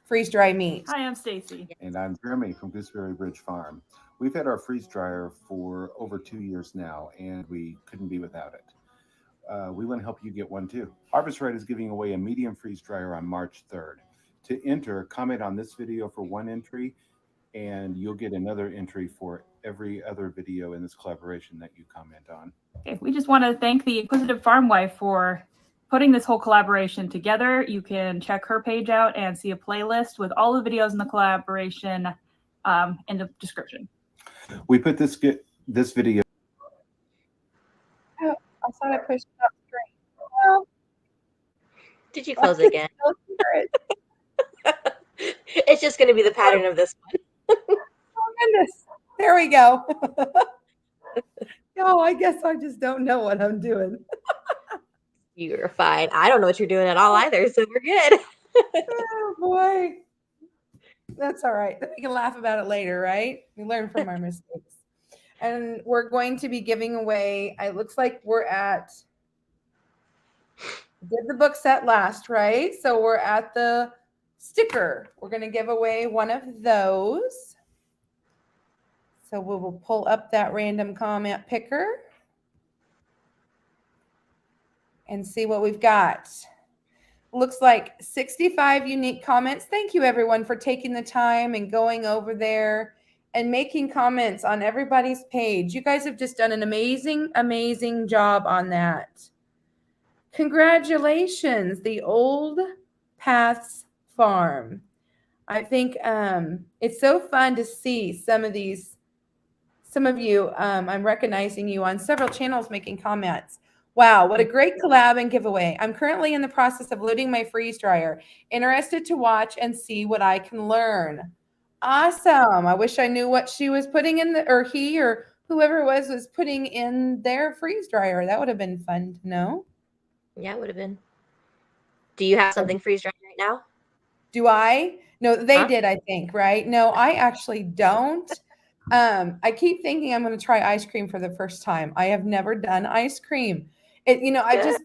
Speaker 1: freeze dry meat?
Speaker 7: Hi, I'm Stacy.
Speaker 8: And I'm Jeremy from Gooseberry Bridge Farm. We've had our freeze dryer for over 2 years now, and we couldn't be without it. We want to help you get one too. Harvest Right is giving away a medium freeze dryer on March 3rd. To enter, comment on this video for one entry, and you'll get another entry for every other video in this collaboration that you comment on.
Speaker 7: Okay, we just want to thank the Inquisitive Farmwife for putting this whole collaboration together. You can check her page out and see a playlist with all the videos in the collaboration in the description.
Speaker 8: We put this video.
Speaker 1: Oh, I thought I pushed stop screen. Well,
Speaker 2: Did you close it again? It's just going to be the pattern of this one.
Speaker 1: Oh goodness. There we go. Oh, I guess I just don't know what I'm doing.
Speaker 2: You're fine. I don't know what you're doing at all either, so we're good.
Speaker 1: Oh boy. That's all right. We can laugh about it later, right? We learn from our mistakes. And we're going to be giving away, it looks like we're at, did the book set last, right? So we're at the sticker. We're going to give away one of those. So we will pull up that random comment picker and see what we've got. Looks like 65 unique comments. Thank you everyone for taking the time and going over there and making comments on everybody's page. You guys have just done an amazing, amazing job on that. Congratulations, the Old Paths Farm. I think it's so fun to see some of you, I'm recognizing you on several channels making comments. Wow, what a great collab and giveaway. I'm currently in the process of loading my freeze dryer. Interested to watch and see what I can learn. Awesome. I wish I knew what she was putting in or he or whoever it was putting in their freeze dryer. That would have been fun to know.
Speaker 2: Yeah, it would have been. Do you have something freeze dried right now?
Speaker 1: Do I? No, they did, I think, right? No, I actually don't. I keep thinking I'm going to try ice cream for the first time. I have never done ice cream. I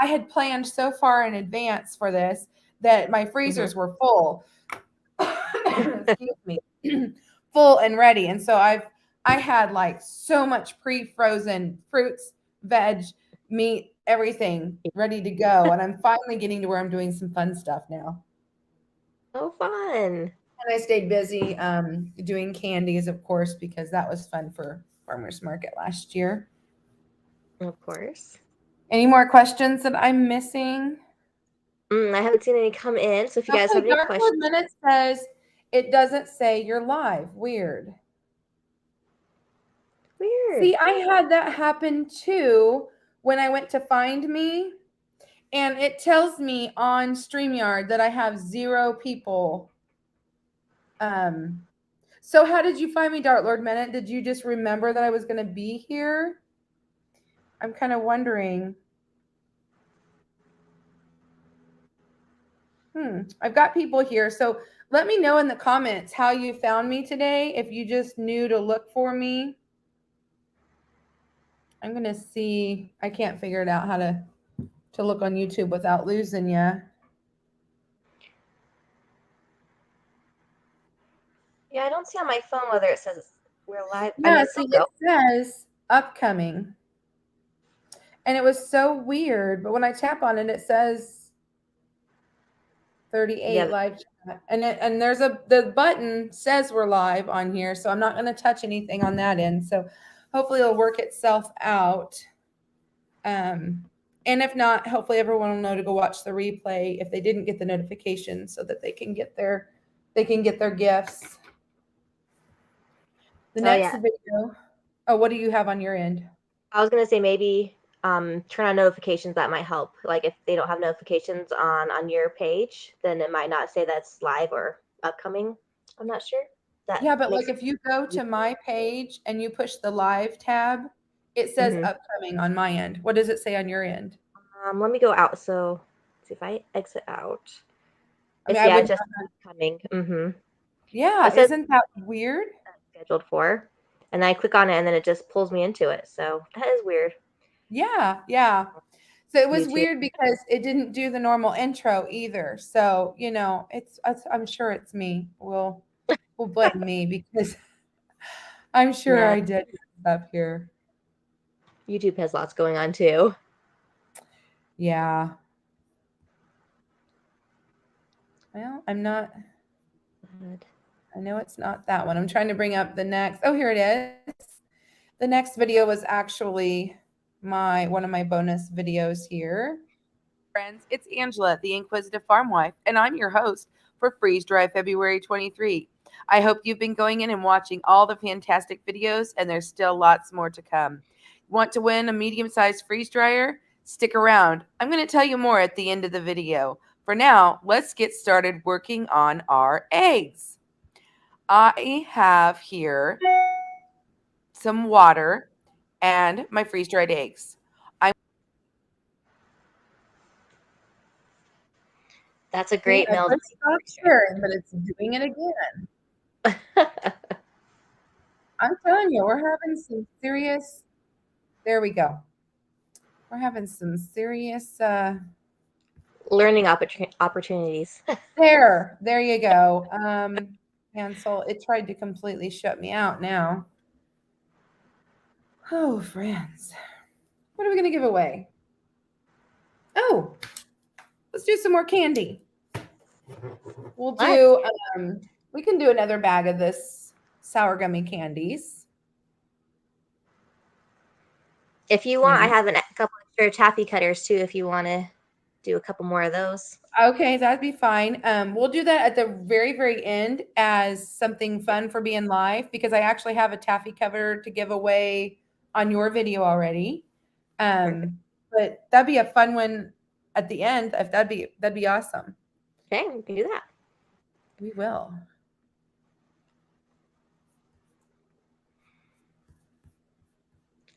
Speaker 1: had planned so far in advance for this that my freezers were full. Excuse me. Full and ready. And so I had like so much pre-frozen fruits, veg, meat, everything ready to go. And I'm finally getting to where I'm doing some fun stuff now.
Speaker 2: Oh, fun.
Speaker 1: And I stayed busy doing candies, of course, because that was fun for Farmers Market last year.
Speaker 2: Of course.
Speaker 1: Any more questions that I'm missing?
Speaker 2: I haven't seen any come in. So if you guys have any questions.
Speaker 1: Minute says it doesn't say you're live. Weird.
Speaker 2: Weird.
Speaker 1: See, I had that happen too when I went to find me. And it tells me on StreamYard that I have 0 people. So how did you find me, Dart Lord Minute? Did you just remember that I was going to be here? I'm kind of wondering. I've got people here. So let me know in the comments how you found me today. If you just knew to look for me. I'm going to see. I can't figure it out how to look on YouTube without losing you.
Speaker 2: Yeah, I don't see on my phone whether it says we're live.
Speaker 1: Yeah, see, it says upcoming. And it was so weird. But when I tap on it, it says 38 live chat. And there's the button says we're live on here. So I'm not going to touch anything on that end. So hopefully it'll work itself out. And And if not, hopefully everyone will know to go watch the replay if they didn't get the notification, so that they can get their gifts. The next video. Oh, what do you have on your end?
Speaker 2: I was gonna say maybe turn on notifications. That might help. Like if they don't have notifications on your page, then it might not say that's live or upcoming. I'm not sure.
Speaker 1: Yeah, but like if you go to my page and you push the live tab, it says upcoming on my end. What does it say on your end?
Speaker 2: Let me go out. So let's see if I exit out.
Speaker 1: I mean,
Speaker 2: It's just upcoming.
Speaker 1: Yeah, isn't that weird?
Speaker 2: Scheduled for, and I click on it, and then it just pulls me into it. So that is weird.
Speaker 1: Yeah. So it was weird because it didn't do the normal intro either. So it's I'm sure it's me. We'll blame me because I'm sure I did stuff here.
Speaker 2: YouTube has lots going on too.
Speaker 1: Yeah. Well, I'm not. I know it's not that one. I'm trying to bring up the next. Oh, here it is. The next video was actually one of my bonus videos here. Friends, it's Angela, the Inquisitive Farmwife, and I'm your host for Freeze Dry February 23. I hope you've been going in and watching all the fantastic videos, and there's still lots more to come. Want to win a medium-sized freeze dryer? Stick around. I'm going to tell you more at the end of the video. For now, let's get started working on our eggs. I have here some water and my freeze-dried eggs.
Speaker 2: That's a great meal.
Speaker 1: Stop sharing, but it's doing it again. I'm telling you, we're having some serious. There we go. We're having some serious
Speaker 2: learning opportunities.
Speaker 1: There you go. Cancel. It tried to completely shut me out now. Oh, friends. What are we going to give away? Oh, let's do some more candy. We'll do, we can do another bag of this sour gummy candies.
Speaker 2: If you want, I have a couple extra taffy cutters too, if you want to do a couple more of those.
Speaker 1: Okay, that'd be fine. We'll do that at the very, very end as something fun for being live, because I actually have a taffy cover to give away on your video already. But that'd be a fun one at the end. If that'd be awesome.
Speaker 2: Okay, we can do that.
Speaker 1: We will.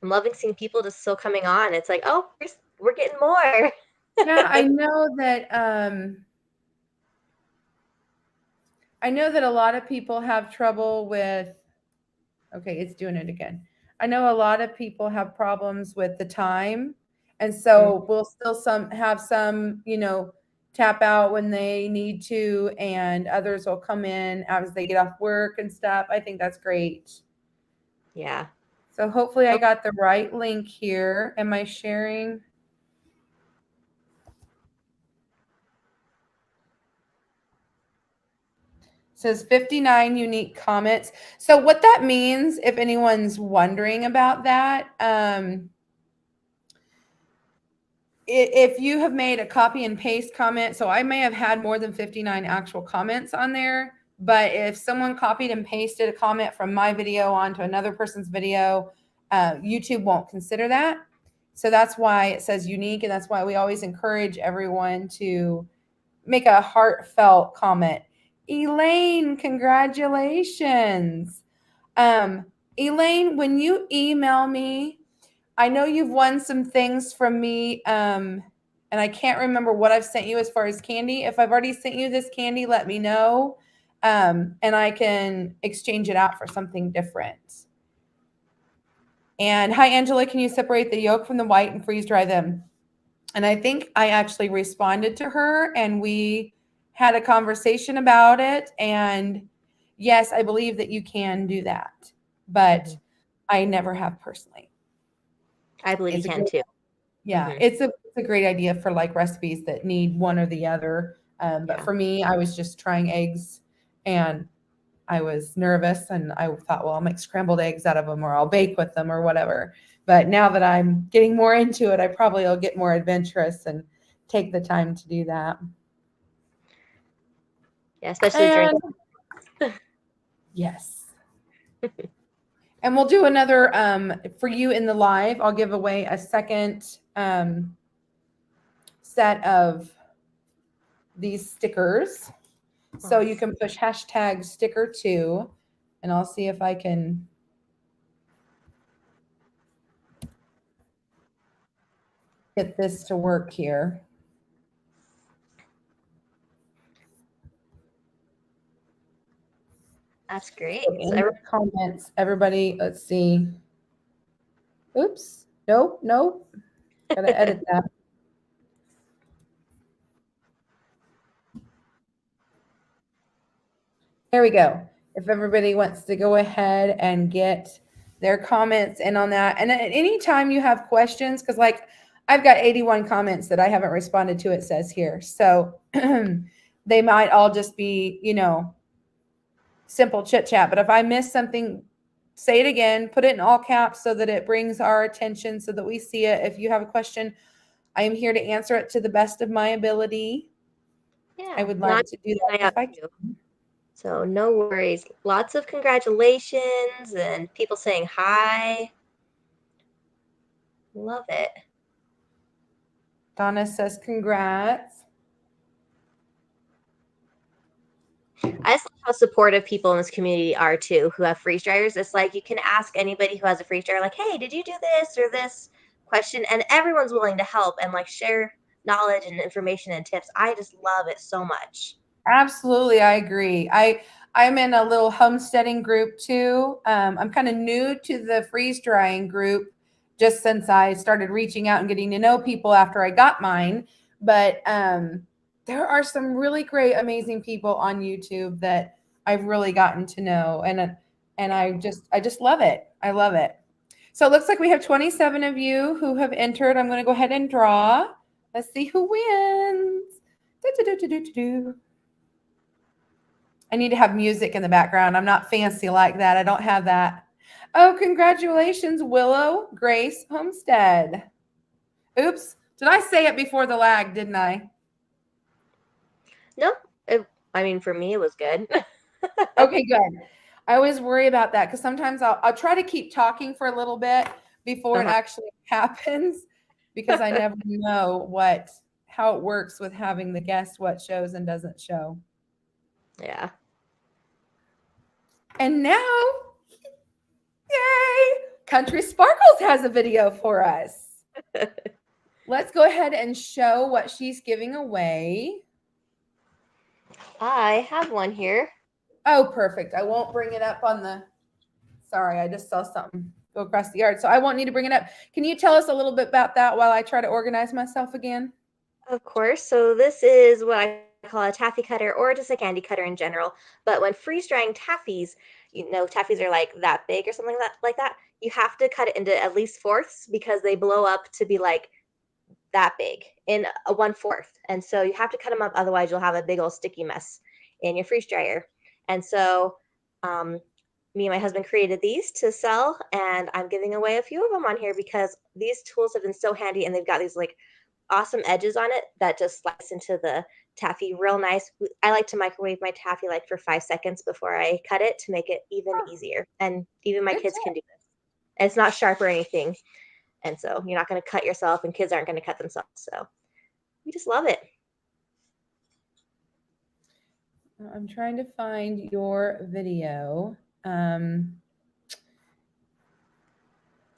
Speaker 2: I'm loving seeing people just still coming on. It's like, oh, we're getting more.
Speaker 1: Yeah, I know that a lot of people have trouble with. Okay, it's doing it again. I know a lot of people have problems with the time, and so we'll still have some, tap out when they need to, and others will come in as they get off work and stuff. I think that's great.
Speaker 2: Yeah.
Speaker 1: So hopefully I got the right link here. Am I sharing? It says 59 unique comments. So what that means, if anyone's wondering about that, if you have made a copy and paste comment, so I may have had more than 59 actual comments on there, but if someone copied and pasted a comment from my video onto another person's video, YouTube won't consider that. So that's why it says unique, and that's why we always encourage everyone to make a heartfelt comment. Elaine, congratulations. Elaine, when you email me, I know you've won some things from me, and I can't remember what I've sent you as far as candy. If I've already sent you this candy, let me know, and I can exchange it out for something different. And hi, Angela, can you separate the yolk from the white and freeze dry them? And I think I actually responded to her, and we had a conversation about it. And yes, I believe that you can do that, but I never have personally.
Speaker 2: I believe you can too.
Speaker 1: Yeah, it's a great idea for like recipes that need one or the other. But for me, I was just trying eggs, and I was nervous, and I thought, well, I'll make scrambled eggs out of them, or I'll bake with them, or whatever. But now that I'm getting more into it, I probably will get more adventurous and take the time to do that.
Speaker 2: Yeah, especially during.
Speaker 1: Yes. And we'll do another for you in the live. I'll give away a second set of these stickers. So you can push hashtag sticker2, and I'll see if I can get this to work here.
Speaker 2: That's great.
Speaker 1: So in the comments, everybody, let's see. Oops. Nope. Gotta edit that. There we go. If everybody wants to go ahead and get their comments in on that. And at any time you have questions, because like I've got 81 comments that I haven't responded to, it says here. So they might all just be, simple chit chat. But if I miss something, say it again, put it in all caps so that it brings our attention so that we see it. If you have a question, I am here to answer it to the best of my ability.
Speaker 2: Yeah,
Speaker 1: I would like to do that if I can.
Speaker 2: So no worries. Lots of congratulations and people saying hi. Love it.
Speaker 1: Donna says congrats.
Speaker 2: I just love how supportive people in this community are too, who have freeze dryers. It's like you can ask anybody who has a freeze dryer, like, hey, did you do this or this question? And everyone's willing to help and like share knowledge and information and tips. I just love it so much.
Speaker 1: Absolutely, I agree. I'm in a little homesteading group too. I'm kind of new to the freeze drying group just since I started reaching out and getting to know people after I got mine. But there are some really great, amazing people on YouTube that I've really gotten to know, and I just love it. I love it. So it looks like we have 27 of you who have entered. I'm going to go ahead and draw. Let's see who wins. I need to have music in the background. I'm not fancy like that. I don't have that. Oh, congratulations, Willow Grace Homestead. Oops. Did I say it before the lag, didn't I?
Speaker 2: No, for me, it was good.
Speaker 1: Okay, good. I always worry about that because sometimes I'll try to keep talking for a little bit before it actually happens because I never know how it works with having the guest what shows and doesn't show.
Speaker 2: Yeah.
Speaker 1: And now, yay, Country Sparkles has a video for us. Let's go ahead and show what she's giving away.
Speaker 2: I have one here.
Speaker 1: Oh, perfect. I won't bring it up on the, sorry, I just saw something go across the yard. So I won't need to bring it up. Can you tell us a little bit about that while I try to organize myself again?
Speaker 2: Of course. So this is what I call a taffy cutter or just a candy cutter in general. But when freeze drying taffies, taffies are like that big or something like that. You have to cut it into at least fourths because they blow up to be like that big in a 1/4. And so you have to cut them up. Otherwise you'll have a big old sticky mess in your freeze dryer. And so me and my husband created these to sell, and I'm giving away a few of them on here because these tools have been so handy, and they've got these like awesome edges on it that just slice into the taffy real nice. I like to microwave my taffy like for 5 seconds before I cut it to make it even easier. And even my kids can do this. And it's not sharp or anything. And so you're not going to cut yourself, and kids aren't going to cut themselves. So we just love it.
Speaker 1: I'm trying to find your video.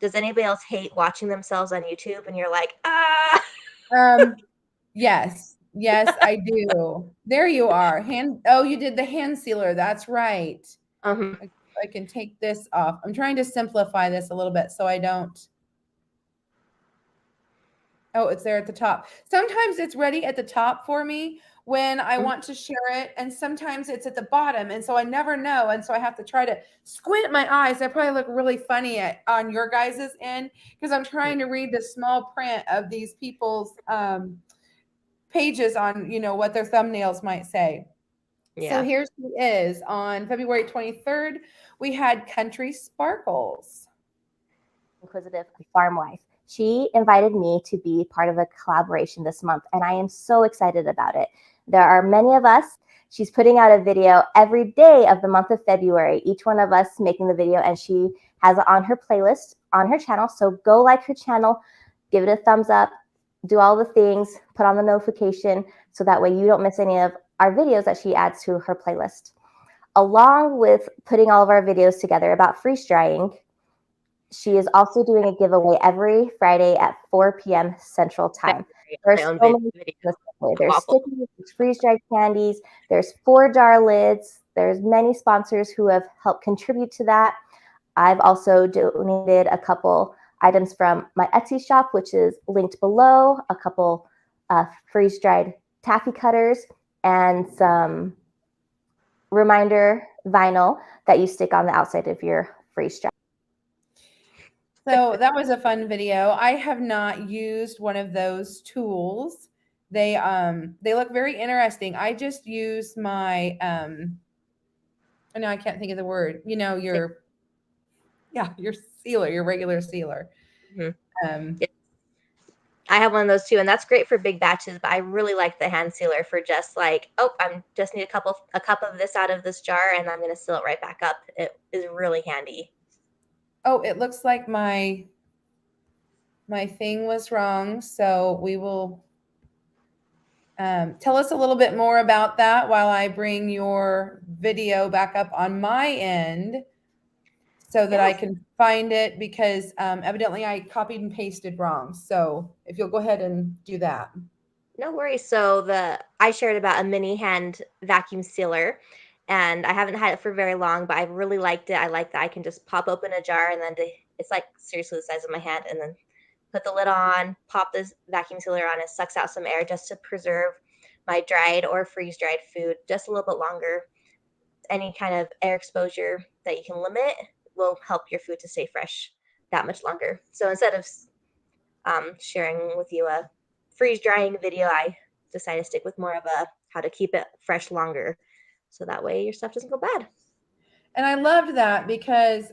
Speaker 2: Does anybody else hate watching themselves on YouTube and you're like, ah?
Speaker 1: Yes, I do. There you are. You did the hand sealer. That's right. I can take this off. I'm trying to simplify this a little bit so I don't. Oh, it's there at the top. Sometimes it's ready at the top for me when I want to share it, and sometimes it's at the bottom, and so I never know, and so I have to try to squint my eyes. I probably look really funny on your guys' end because I'm trying to read the small print of these people's pages on what their thumbnails might say. Yeah. So here she is. On February 23rd, we had Country Sparkles.
Speaker 2: Inquisitive Farmwife. She invited me to be part of a collaboration this month, and I am so excited about it. There are many of us. She's putting out a video every day of the month of February, each one of us making the video, and she has it on her playlist on her channel. So go like her channel, give it a thumbs up, do all the things, put on the notification so that way you don't miss any of our videos that she adds to her playlist. Along with putting all of our videos together about freeze drying, she is also doing a giveaway every Friday at 4 p.m. Central Time. There's so many things this way. There's stickies, there's freeze-dried candies, there's 4-jar lids, there's many sponsors who have helped contribute to that. I've also donated a couple items from my Etsy shop, which is linked below, a couple freeze-dried taffy cutters, and some reminder vinyl that you stick on the outside of your freeze dry.
Speaker 1: So that was a fun video. I have not used one of those tools. They look very interesting. I just use my I know I can't think of the word. You know, your sealer, your regular sealer.
Speaker 2: Mm-hmm. I have one of those too, and that's great for big batches, but I really like the hand sealer for just like, oh, I'm just need a cup of this out of this jar and I'm going to seal it right back up. It is really handy.
Speaker 1: Oh, it looks like my thing was wrong. So we will tell us a little bit more about that while I bring your video back up on my end so that I can find it, because evidently I copied and pasted wrong. So if you'll go ahead and do that.
Speaker 2: No worries. So I shared about a mini hand vacuum sealer, and I haven't had it for very long, but I really liked it. I like that I can just pop open a jar and then it's like seriously the size of my hand, and then put the lid on, pop this vacuum sealer on, it sucks out some air just to preserve my dried or freeze-dried food just a little bit longer. Any kind of air exposure that you can limit will help your food to stay fresh that much longer. So instead of sharing with you a freeze drying video, I decided to stick with more of a how to keep it fresh longer, so that way your stuff doesn't go bad.
Speaker 1: And I loved that because,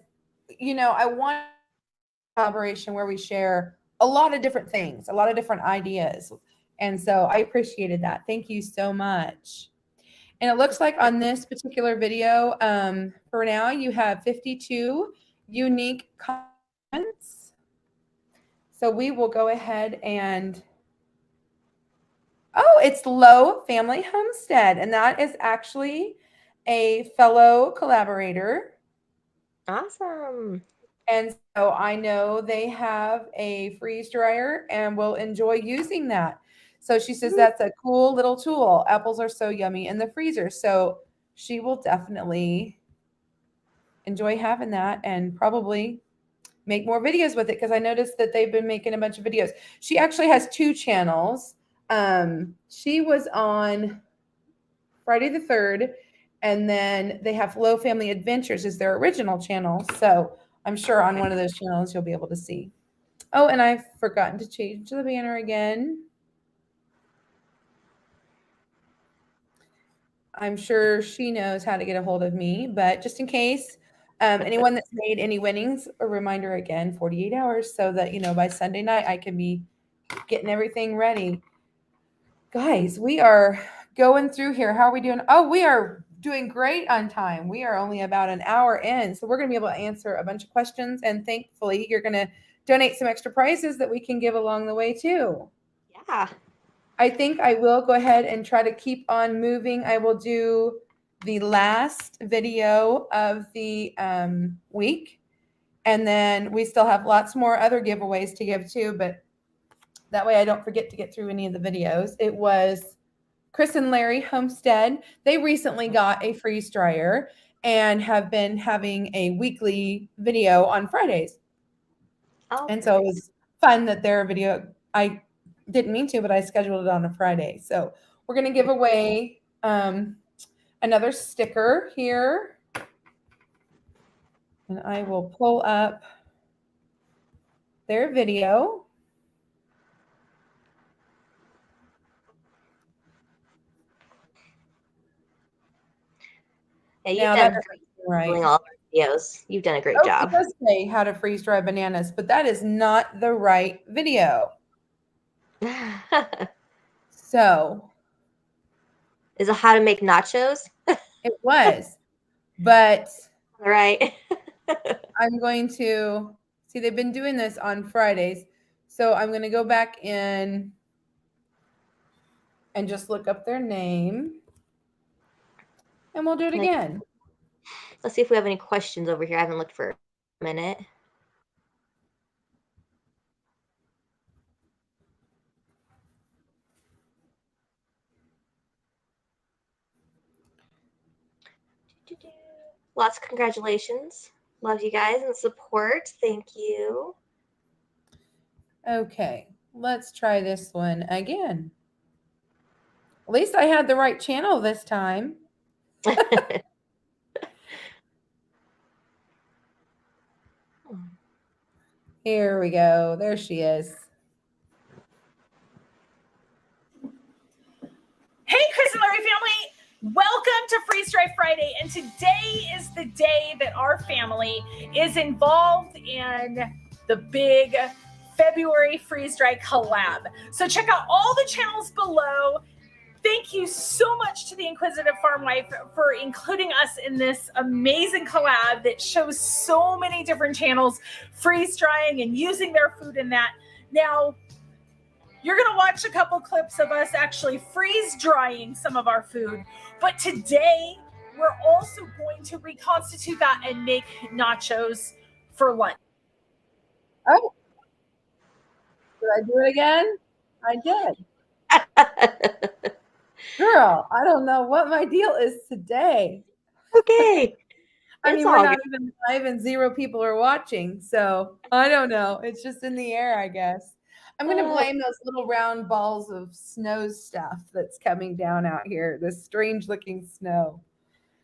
Speaker 1: you know, I want a collaboration where we share a lot of different things, a lot of different ideas. And so I appreciated that. Thank you so much. And it looks like on this particular video, for now, you have 52 unique comments. So we will go ahead and, oh, it's Low Family Homestead. And that is actually a fellow collaborator.
Speaker 2: Awesome.
Speaker 1: And so I know they have a freeze dryer and will enjoy using that. So she says that's a cool little tool. Apples are so yummy in the freezer. So she will definitely enjoy having that and probably make more videos with it, because I noticed that they've been making a bunch of videos. She actually has 2 channels. She was on Friday the 3rd, and then they have Low Family Adventures is their original channel. So I'm sure on one of those channels you'll be able to see. Oh, and I've forgotten to change the banner again. I'm sure she knows how to get a hold of me, but just in case, anyone that's made any winnings, a reminder again, 48 hours, so that, you know, by Sunday night I can be getting everything ready. Guys, we are going through here. How are we doing? Oh, we are doing great on time. We are only about an hour in, so we're going to be able to answer a bunch of questions, and thankfully you're going to donate some extra prizes that we can give along the way too.
Speaker 2: Yeah.
Speaker 1: I think I will go ahead and try to keep on moving. I will do the last video of the week, and then we still have lots more other giveaways to give too, but that way I don't forget to get through any of the videos. It was Chris and Larry Homestead. They recently got a freeze dryer and have been having a weekly video on Fridays.
Speaker 2: Oh,
Speaker 1: and so it was fun that their video, I didn't mean to, but I scheduled it on a Friday. So we're going to give away another sticker here. And I will pull up their video.
Speaker 2: Yeah, you've done
Speaker 1: right.
Speaker 2: all videos. You've done a great
Speaker 1: Oh,
Speaker 2: job.
Speaker 1: it does say how to freeze dry bananas, but that is not the right video. So
Speaker 2: Is it how to make nachos?
Speaker 1: it was, but
Speaker 2: All right.
Speaker 1: I'm going to see, they've been doing this on Fridays. So I'm going to go back in and just look up their name and we'll do it again.
Speaker 2: Let's see if we have any questions over here. I haven't looked for a minute. Lots of congratulations. Love you guys and support. Thank you.
Speaker 1: Okay, let's try this one again. At least I had the right channel this time. Here we go. There she is.
Speaker 9: Hey, Chris and Larry family, welcome to Freeze Dry Friday. And today is the day that our family is involved in the big February Freeze Dry collab. So check out all the channels below. Thank you so much to the Inquisitive Farmwife for including us in this amazing collab that shows so many different channels freeze drying and using their food in that. Now, you're going to watch a couple clips of us actually freeze drying some of our food. But today, we're also going to reconstitute that and make nachos for lunch.
Speaker 1: Oh, did I do it again? I did. Girl, I don't know what my deal is today.
Speaker 2: Okay.
Speaker 1: I mean, we're not even 0 people are watching, so I don't know. It's just in the air, I guess. I'm going to blame those little round balls of snow stuff that's coming down out here, this strange looking snow.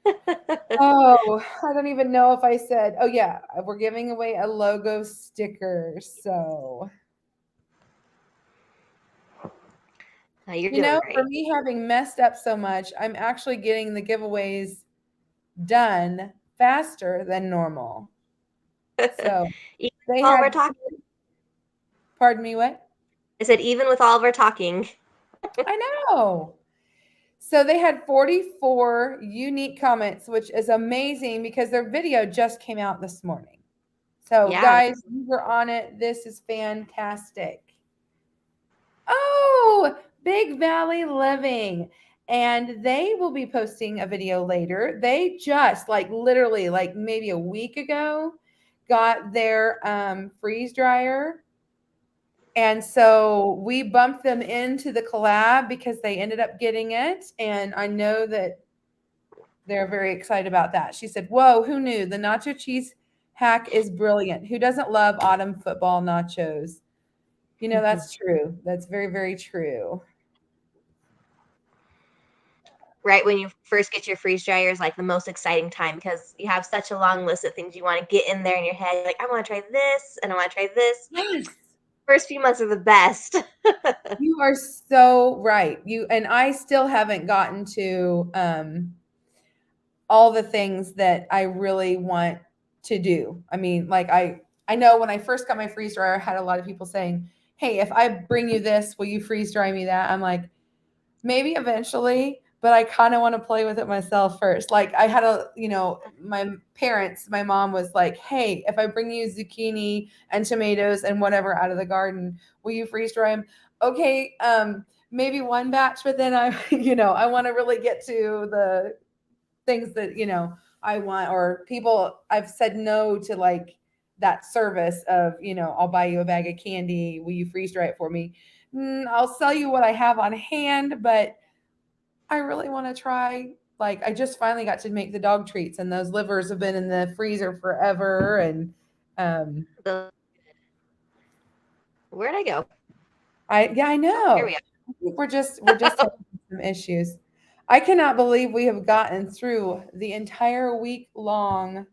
Speaker 1: Oh, I don't even know if I said, oh yeah, we're giving away a logo sticker, so.
Speaker 2: You're
Speaker 1: You know,
Speaker 2: doing
Speaker 1: for
Speaker 2: great.
Speaker 1: me having messed up so much, I'm actually getting the giveaways done faster than normal. So they
Speaker 2: all of our
Speaker 1: had,
Speaker 2: talking.
Speaker 1: pardon me, what?
Speaker 2: I said, even with all of our talking.
Speaker 1: I know. So they had 44 unique comments, which is amazing because their video just came out this morning. So
Speaker 2: Yeah.
Speaker 1: guys, you were on it. This is fantastic. Oh, Big Valley Living. And they will be posting a video later. They just literally maybe a week ago got their freeze dryer. And so we bumped them into the collab because they ended up getting it. And I know that they're very excited about that. She said, whoa, who knew? The nacho cheese hack is brilliant. Who doesn't love autumn football nachos? You know, that's true. That's very, very true.
Speaker 2: Right when you first get your freeze dryer is like the most exciting time because you have such a long list of things you want to get in there in your head. You're like, I want to try this and I want to try this.
Speaker 1: Yes.
Speaker 2: First few months are the best.
Speaker 1: You are so right. And I still haven't gotten to all the things that I really want to do. I mean, I know when I first got my freeze dryer, I had a lot of people saying, hey, if I bring you this, will you freeze dry me that? I'm like, maybe eventually, but I kind of want to play with it myself first. Like I had my parents, my mom was like, hey, if I bring you zucchini and tomatoes and whatever out of the garden, will you freeze dry them? Okay. Maybe one batch, but then I want to really get to the things that, I want, or people, I've said no to that service of, I'll buy you a bag of candy. Will you freeze dry it for me? I'll sell you what I have on hand, but I really want to try. I just finally got to make the dog treats, and those livers have been in the freezer forever. And
Speaker 2: where'd I go?
Speaker 1: I know.
Speaker 2: Here we are.
Speaker 1: We're just having some issues. I cannot believe we have gotten through the entire week-long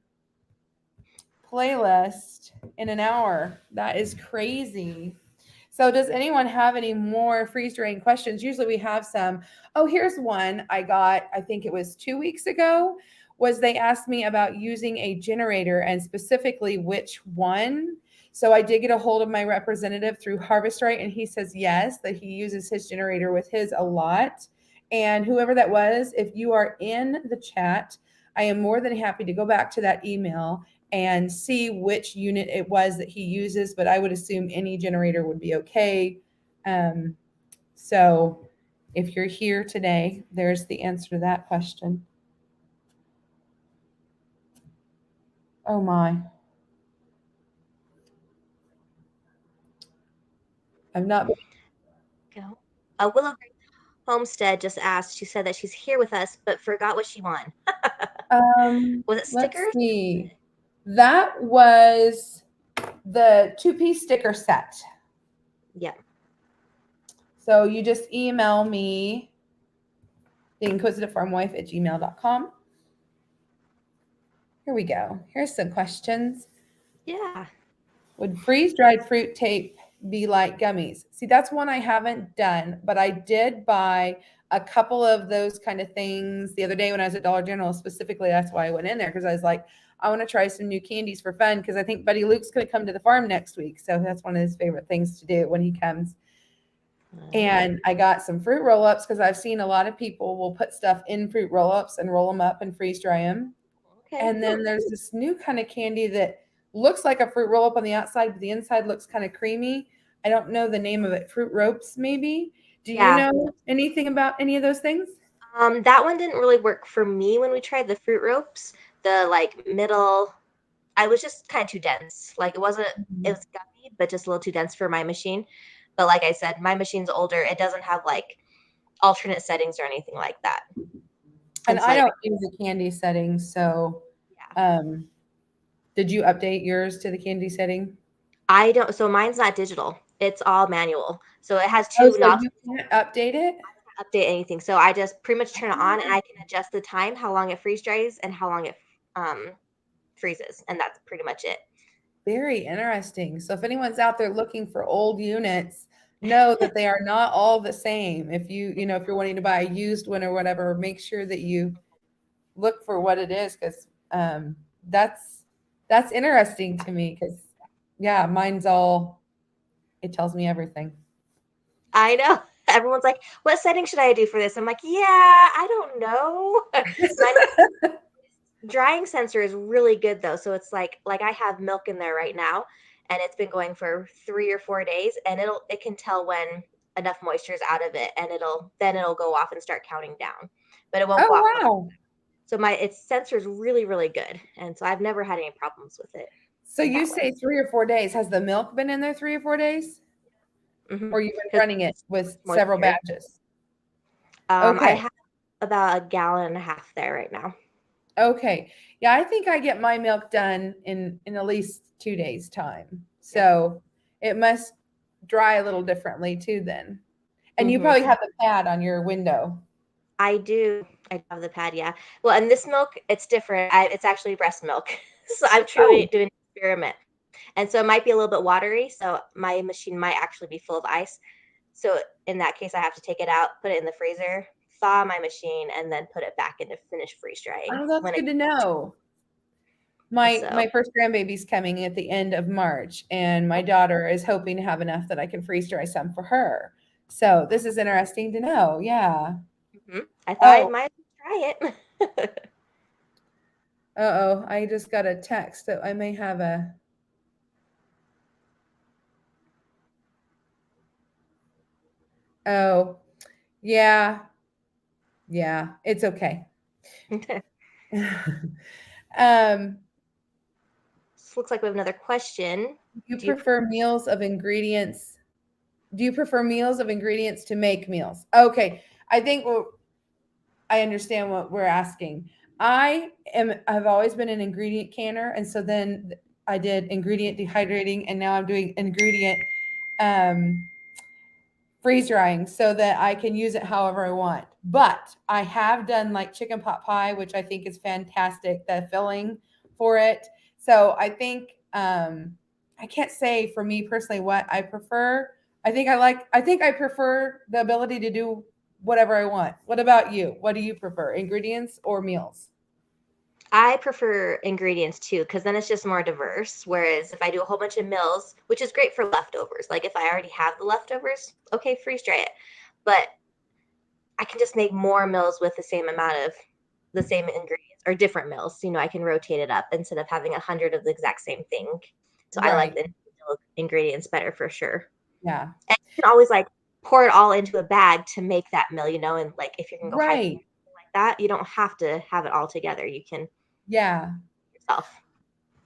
Speaker 1: playlist in an hour. That is crazy. So does anyone have any more freeze drying questions? Usually we have some. Oh, here's one I got, I think it was 2 weeks ago, was they asked me about using a generator and specifically which one. So I did get a hold of my representative through Harvest Right, and he says yes, that he uses his generator with his a lot. And whoever that was, if you are in the chat, I am more than happy to go back to that email and see which unit it was that he uses, but I would assume any generator would be okay. So if you're here today, there's the answer to that question. Oh my. I'm not.
Speaker 2: Go. Willow Green Homestead just asked. She said that she's here with us, but forgot what she won. Was it stickers?
Speaker 1: Let's see. That was the 2-piece sticker set.
Speaker 2: Yeah.
Speaker 1: So you just email me, theinquisitivefarmwife@gmail.com. Here we go. Here's some questions.
Speaker 2: Yeah.
Speaker 1: Would freeze-dried fruit tape be like gummies? See, that's one I haven't done, but I did buy a couple of those kind of things the other day when I was at Dollar General. Specifically, that's why I went in there, because I was like, I want to try some new candies for fun, because I think Buddy Luke's going to come to the farm next week. So that's one of his favorite things to do when he comes. And I got some fruit roll-ups, because I've seen a lot of people will put stuff in fruit roll-ups and roll them up and freeze dry them.
Speaker 2: Okay.
Speaker 1: And then there's this new kind of candy that looks like a fruit roll-up on the outside, but the inside looks kind of creamy. I don't know the name of it. Fruit ropes, maybe? Do you know anything about any of those things?
Speaker 2: That one didn't really work for me when we tried the fruit ropes. The like middle, I was just kind of too dense. Like it was gummy, but just a little too dense for my machine. But like I said, my machine's older. It doesn't have like alternate settings or anything like that.
Speaker 1: And I don't use the candy settings. So did you update yours to the candy setting?
Speaker 2: I don't. So mine's not digital. It's all manual. So it has two knobs.
Speaker 1: You can't update it?
Speaker 2: I don't update anything. So I just pretty much turn it on, and I can adjust the time, how long it freeze dries, and how long it freezes, and that's pretty much it.
Speaker 1: Very interesting. So if anyone's out there looking for old units, know that they are not all the same. If if you're wanting to buy a used one or whatever, make sure that you look for what it is, because that's interesting to me, because mine's it tells me everything.
Speaker 2: I know. Everyone's like, what setting should I do for this? I'm like, yeah, I don't know. My drying sensor is really good though. So it's like I have milk in there right now, and it's been going for 3 or 4 days, and it can tell when enough moisture is out of it, and it'll go off and start counting down. But it won't go off.
Speaker 1: Wow.
Speaker 2: So its sensor is really, really good. And so I've never had any problems with it.
Speaker 1: So you say 3 or 4 days. Has the milk been in there 3 or 4 days?
Speaker 2: Mm-hmm.
Speaker 1: Or you've been running it with several batches?
Speaker 2: Okay. I have about 1.5 gallons there right now.
Speaker 1: Okay. Yeah, I think I get my milk done in at least 2 days' time. So it must dry a little differently too then. And you probably have the pad on your window.
Speaker 2: I do. I have the pad, yeah. Well, and this milk, it's different. It's actually breast milk. So I'm truly doing an experiment. And so it might be a little bit watery. So my machine might actually be full of ice. So in that case, I have to take it out, put it in the freezer, thaw my machine, and then put it back into finished freeze drying.
Speaker 1: Oh, that's good to know. My first grandbaby's coming at the end of March, and my daughter is hoping to have enough that I can freeze dry some for her. So this is interesting to know. Yeah.
Speaker 2: I thought I might try it.
Speaker 1: I just got a text that I may have a. Oh, yeah. Yeah, it's okay.
Speaker 2: Looks like we have another question.
Speaker 1: Do you prefer meals of ingredients? Do you prefer meals of ingredients to make meals? Okay, I think I understand what we're asking. I've always been an ingredient canner, and so then I did ingredient dehydrating, and now I'm doing ingredient freeze drying so that I can use it however I want. But I have done like chicken pot pie, which I think is fantastic, the filling for it. So I think I can't say for me personally what I prefer. I think I prefer the ability to do whatever I want. What about you? What do you prefer, ingredients or meals?
Speaker 2: I prefer ingredients too, because then it's just more diverse. Whereas if I do a whole bunch of meals, which is great for leftovers, like if I already have the leftovers, okay, freeze dry it. But I can just make more meals with the same amount of the same ingredients or different meals. You know, I can rotate it up instead of having 100 of the exact same thing. So I like the individual ingredients better for sure.
Speaker 1: Yeah.
Speaker 2: And you can always like pour it all into a bag to make that meal, you know, and like if you're gonna go hiking like that, you don't have to have it all together. You can yourself.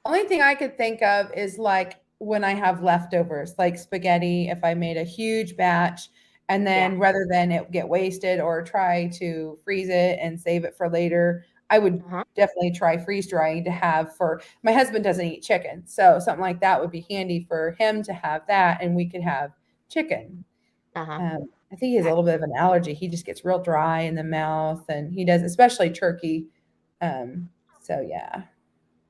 Speaker 1: Only thing I could think of is like when I have leftovers, like spaghetti, if I made a huge batch and then rather than it get wasted or try to freeze it and save it for later, I would definitely try freeze drying to have for my husband doesn't eat chicken. So something like that would be handy for him to have that and we could have chicken. I think he has a little bit of an allergy. He just gets real dry in the mouth and he does, especially turkey. So yeah.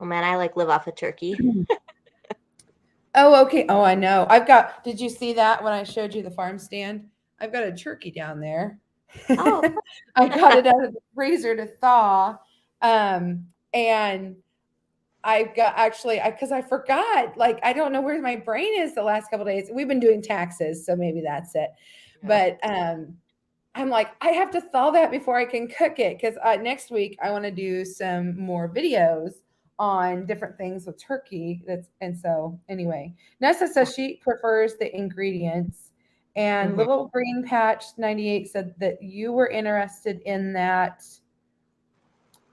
Speaker 2: Oh man, I like live off of turkey.
Speaker 1: Oh, okay. Oh, I know. Did you see that when I showed you the farm stand? I've got a turkey down there.
Speaker 2: Oh.
Speaker 1: I got it out of the freezer to thaw. And I've got because I forgot, like, I don't know where my brain is the last couple of days. We've been doing taxes, so maybe that's it. But I'm like, I have to thaw that before I can cook it because next week I want to do some more videos on different things with turkey. And so anyway, Nessa says she prefers the ingredients. And Little Green Patch 98 said that you were interested in that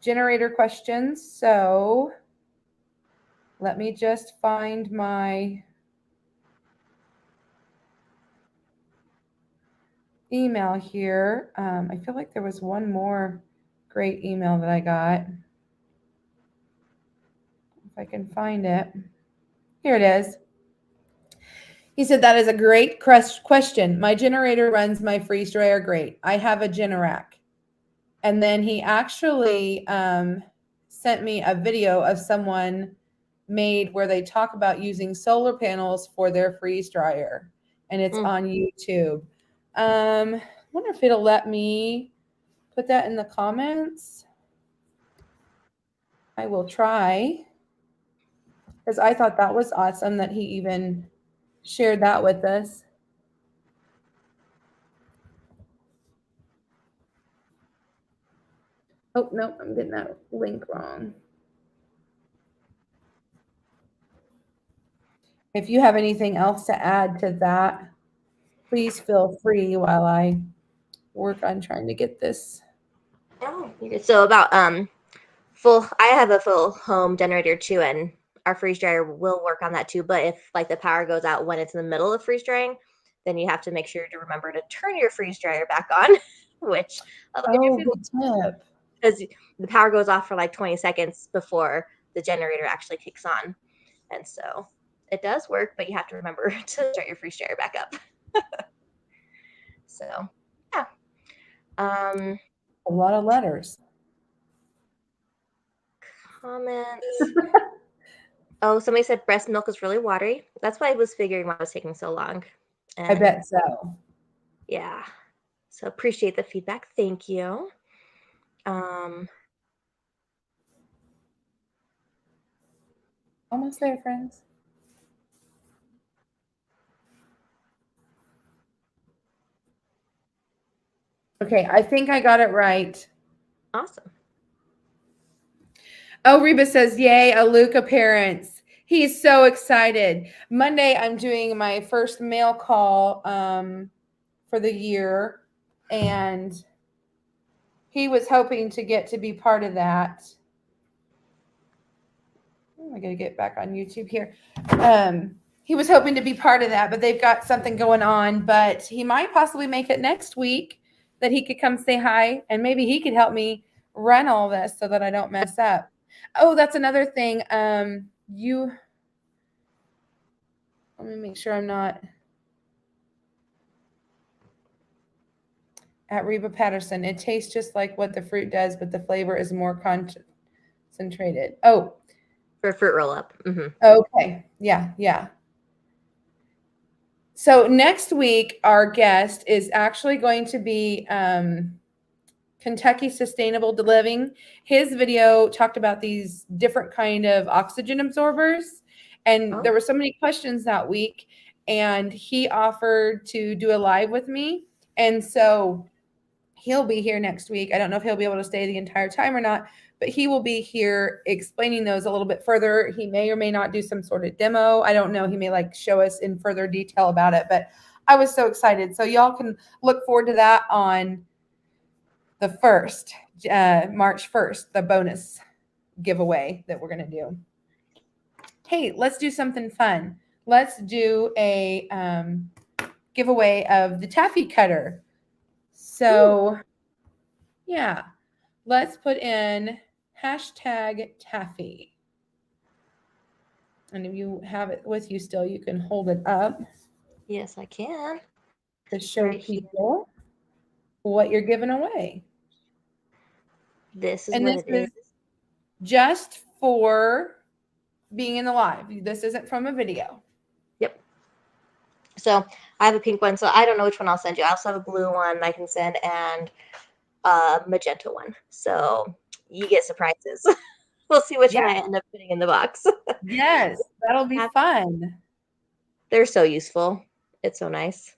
Speaker 1: generator questions. So let me just find my email here. I feel like there was one more great email that I got. If I can find it. Here it is. He said, that is a great question. My generator runs my freeze dryer great. I have a Generac. And then he actually sent me a video of someone made where they talk about using solar panels for their freeze dryer. And it's on YouTube. I wonder if it'll let me put that in the comments. I will try. Because I thought that was awesome that he even shared that with us. Oh, no, I'm getting that link wrong. If you have anything else to add to that, please feel free while I work on trying to get this.
Speaker 2: Oh, so about I have a full home generator too, and our freeze dryer will work on that too. But if like the power goes out when it's in the middle of freeze drying, then you have to make sure to remember to turn your freeze dryer back on, which
Speaker 1: good tip.
Speaker 2: Because the power goes off for like 20 seconds before the generator actually kicks on. And so it does work, but you have to remember to start your freeze dryer back up. So yeah.
Speaker 1: A lot of letters.
Speaker 2: Comments. Oh, somebody said breast milk is really watery. That's why I was figuring why it was taking so long. And
Speaker 1: I bet so.
Speaker 2: Yeah. So appreciate the feedback. Thank you.
Speaker 1: Almost there, friends. Okay, I think I got it right.
Speaker 2: Awesome.
Speaker 1: Oh, Reba says, yay, a Luke appearance. He's so excited. Monday, I'm doing my first mail call for the year, and he was hoping to get to be part of that. I got to get back on YouTube here. He was hoping to be part of that, but they've got something going on, but he might possibly make it next week that he could come say hi, and maybe he could help me run all this so that I don't mess up. Oh, that's another thing. Let me make sure I'm not at Reba Patterson. It tastes just like what the fruit does, but the flavor is more concentrated. Oh,
Speaker 2: for fruit roll up.
Speaker 1: Okay. Yeah. So next week, our guest is actually going to be Kentucky Sustainable Living. His video talked about these different kind of oxygen absorbers, and there were so many questions that week, and he offered to do a live with me, and so he'll be here next week. I don't know if he'll be able to stay the entire time or not, but he will be here explaining those a little bit further. He may or may not do some sort of demo. I don't know. He may like show us in further detail about it, but I was so excited. So y'all can look forward to that on the 1st, March 1st, the bonus giveaway that we're going to do. Hey, let's do something fun. Let's do a giveaway of the taffy cutter. So, yeah, let's put in #taffy. And if you have it with you still, you can hold it up.
Speaker 2: Yes, I can.
Speaker 1: To show people what you're giving away.
Speaker 2: This is what it is.
Speaker 1: Just for being in the live. This isn't from a video.
Speaker 2: Yep. So I have a pink one, so I don't know which one I'll send you. I also have a blue one I can send and a magenta one. So you get surprises. We'll see which one I end up putting in the box.
Speaker 1: Yes, that'll be fun.
Speaker 2: They're so useful. It's so nice.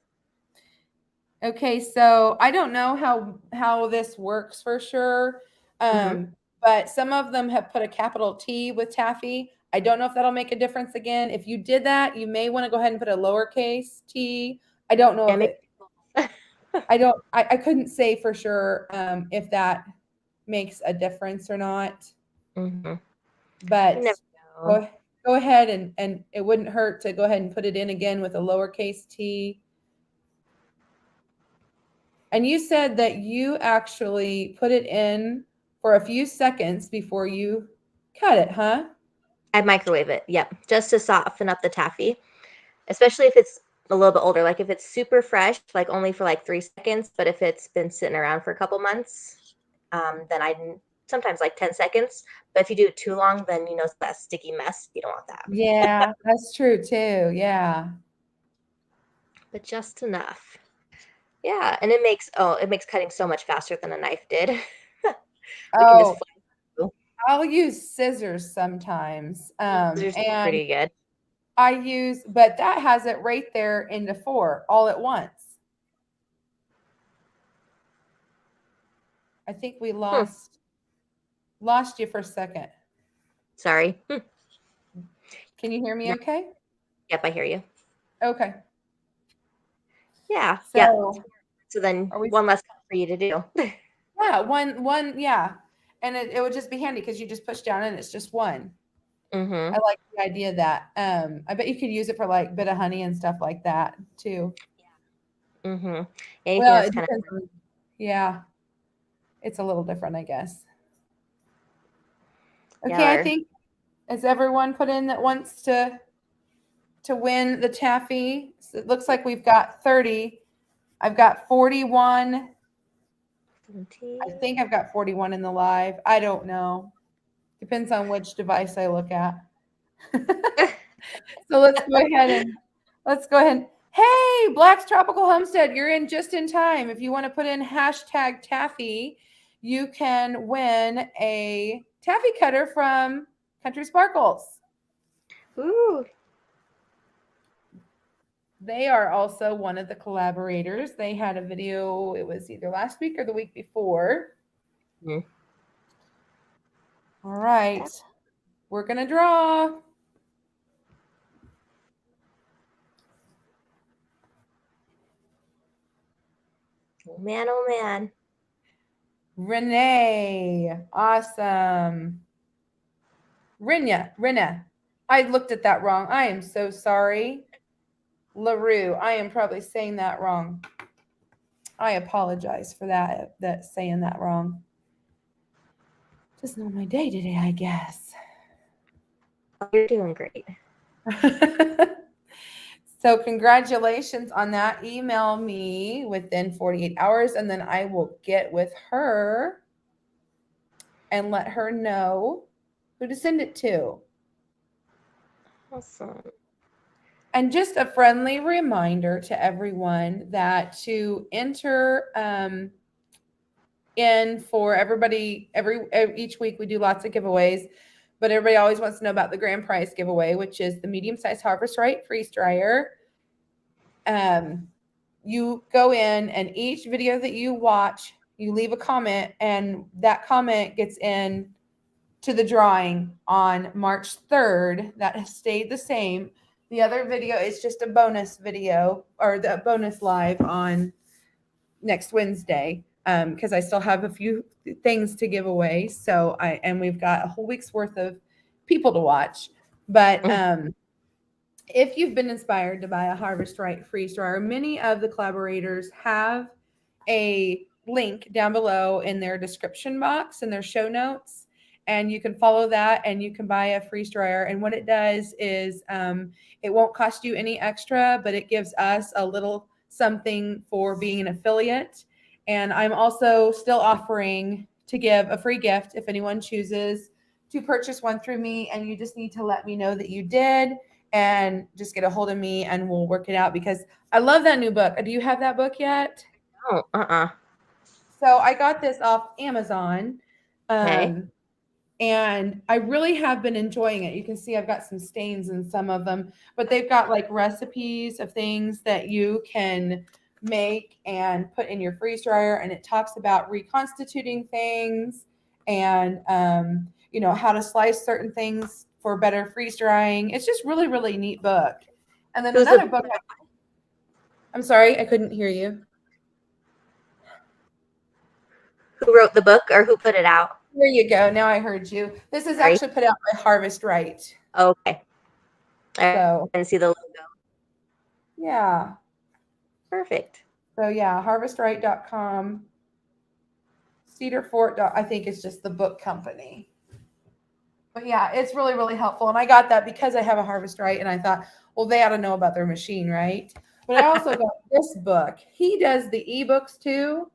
Speaker 1: Okay, so I don't know how this works for sure, but some of them have put a capital T with taffy. I don't know if that'll make a difference again. If you did that, you may want to go ahead and put a lowercase t. I don't know I couldn't say for sure if that makes a difference or not. But go ahead and it wouldn't hurt to go ahead and put it in again with a lowercase t. And you said that you actually put it in for a few seconds before you cut it, huh?
Speaker 2: I microwave it, yep, just to soften up the taffy, especially if it's a little bit older. Like if it's super fresh, like only for like 3 seconds, but if it's been sitting around for a couple months, then I sometimes like 10 seconds. But if you do it too long, then you know it's that sticky mess. You don't want that.
Speaker 1: Yeah, that's true too. Yeah.
Speaker 2: But just enough. Yeah, and it makes cutting so much faster than a knife did.
Speaker 1: I'll use scissors sometimes.
Speaker 2: Scissors are pretty good.
Speaker 1: But that has it right there into 4 all at once. I think we lost you for a second.
Speaker 2: Sorry.
Speaker 1: Can you hear me okay?
Speaker 2: Yep, I hear you.
Speaker 1: Okay.
Speaker 2: Yeah.
Speaker 1: So,
Speaker 2: yeah. So then one less cut for you to do.
Speaker 1: Yeah, one, yeah. And it would just be handy because you just push down and it's just one. I like the idea of that. I bet you could use it for like a bit of honey and stuff like that too.
Speaker 2: Yeah,
Speaker 1: well, yeah. It's a little different, I guess. Okay, I think has everyone put in that wants to win the taffy? So it looks like we've got 30. I've got 41. I think I've got 41 in the live. I don't know. Depends on which device I look at. So let's go ahead. Hey, Black's Tropical Homestead, you're in just in time. If you want to put in #taffy, you can win a taffy cutter from Country Sparkles.
Speaker 2: Ooh.
Speaker 1: They are also one of the collaborators. They had a video, it was either last week or the week before. All right. We're going to draw.
Speaker 2: Oh man, oh man.
Speaker 1: Renee. Awesome. Rena. I looked at that wrong. I am so sorry. LaRue. I am probably saying that wrong. I apologize for that saying that wrong. Just not my day today, I guess.
Speaker 2: You're doing great.
Speaker 1: So congratulations on that. Email me within 48 hours and then I will get with her and let her know who to send it to.
Speaker 2: Awesome.
Speaker 1: And just a friendly reminder to everyone that to enter in for everybody. Each week we do lots of giveaways, but everybody always wants to know about the grand prize giveaway, which is the medium-sized Harvest Right freeze dryer. You go in, and each video that you watch, you leave a comment, and that comment gets in to the drawing on March 3rd. That has stayed the same. The other video is just a bonus video, or the bonus live on next Wednesday, because I still have a few things to give away. So and we've got a whole week's worth of people to watch. But if you've been inspired to buy a Harvest Right freeze dryer, many of the collaborators have a link down below in their description box and their show notes, and you can follow that and you can buy a freeze dryer. And what it does is it won't cost you any extra, but it gives us a little something for being an affiliate. And I'm also still offering to give a free gift if anyone chooses to purchase one through me, and you just need to let me know that you did and just get a hold of me and we'll work it out, because I love that new book. Do you have that book yet?
Speaker 2: Oh,
Speaker 1: So I got this off Amazon.
Speaker 2: Okay.
Speaker 1: And I really have been enjoying it. You can see I've got some stains in some of them, but they've got like recipes of things that you can make and put in your freeze dryer. And it talks about reconstituting things and, how to slice certain things for better freeze drying. It's just really, really neat book. And then
Speaker 2: Who's
Speaker 1: another book. I'm sorry, I couldn't hear you.
Speaker 2: Who wrote the book or who put it out?
Speaker 1: There you go. Now I heard you. This is actually put out by Harvest Right.
Speaker 2: Okay.
Speaker 1: So
Speaker 2: I can see the logo.
Speaker 1: Yeah.
Speaker 2: Perfect.
Speaker 1: So yeah, harvestright.com. Cedarfort, I think it's just the book company. But yeah, it's really, really helpful. And I got that because I have a Harvest Right, and I thought, well, they ought to know about their machine, right? But I also got this book. He does the ebooks too.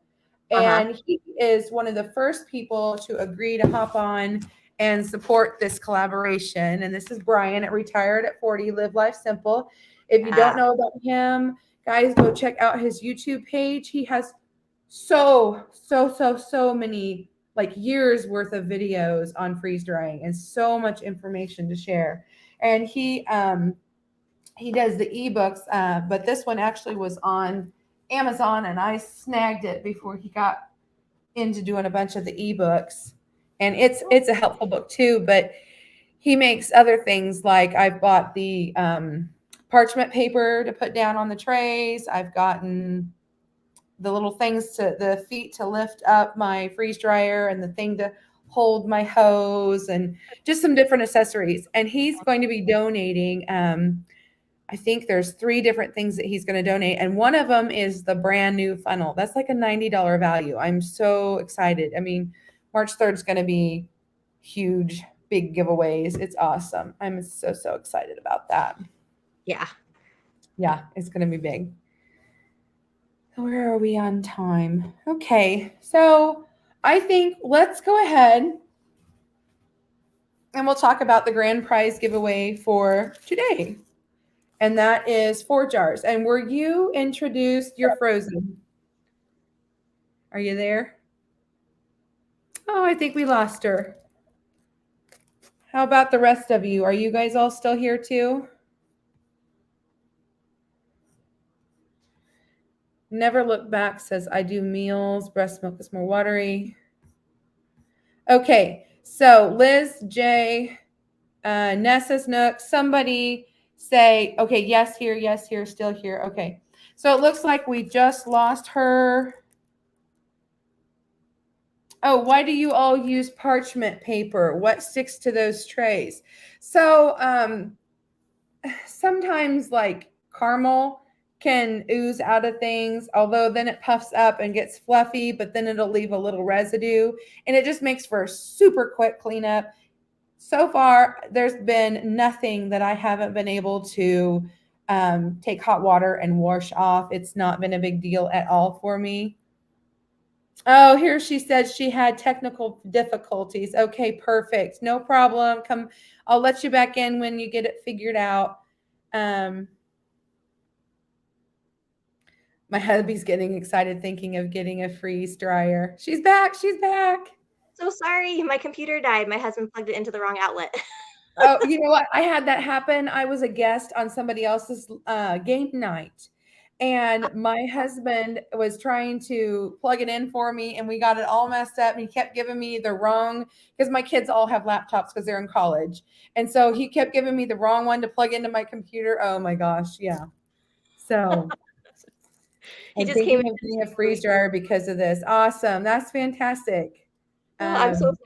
Speaker 1: And he is one of the first people to agree to hop on and support this collaboration. And this is Brian at Retired at 40, Live Life Simple. If you don't know about him, guys, go check out his YouTube page. He has so many, like, years worth of videos on freeze drying and so much information to share. And he does the ebooks, but this one actually was on Amazon, and I snagged it before he got into doing a bunch of the ebooks. And it's a helpful book too, but he makes other things, like I've bought the parchment paper to put down on the trays. I've gotten the little things the feet to lift up my freeze dryer, and the thing to hold my hose, and just some different accessories. And he's going to be donating, I think there's 3 different things that he's going to donate. And one of them is the brand new funnel. That's like a $90 value. I'm so excited. I mean, March 3rd is going to be huge, big giveaways. It's awesome. I'm so excited about that.
Speaker 2: Yeah.
Speaker 1: Yeah, it's going to be big. Where are we on time? Okay. So I think let's go ahead and we'll talk about the grand prize giveaway for today. And that is 4 jars. And were you introduced? You're frozen. Are you there? Oh, I think we lost her. How about the rest of you? Are you guys all still here too? Never Look Back says, I do meals. Breast milk is more watery. Okay. So Liz, Jay, Nessa's Nook, somebody say, okay, yes here, still here. Okay. So it looks like we just lost her. Oh, why do you all use parchment paper? What sticks to those trays? So sometimes, like, caramel can ooze out of things, although then it puffs up and gets fluffy, but then it'll leave a little residue, and it just makes for a super quick cleanup. So far, there's been nothing that I haven't been able to take hot water and wash off. It's not been a big deal at all for me. Oh, here she said she had technical difficulties. Okay, perfect. No problem. Come, I'll let you back in when you get it figured out. My hubby's getting excited thinking of getting a freeze dryer. She's back. She's back.
Speaker 2: So sorry, my computer died. My husband plugged it into the wrong outlet.
Speaker 1: Oh, you know what? I had that happen. I was a guest on somebody else's game night, and my husband was trying to plug it in for me, and we got it all messed up. And he kept giving me the wrong, because my kids all have laptops because they're in college, and so he kept giving me the wrong one to plug into my computer. Oh my gosh, yeah. So
Speaker 2: He
Speaker 1: I'm
Speaker 2: just came
Speaker 1: thinking of getting a freeze dryer because of this. Awesome, that's fantastic.
Speaker 2: Oh, I'm so sorry.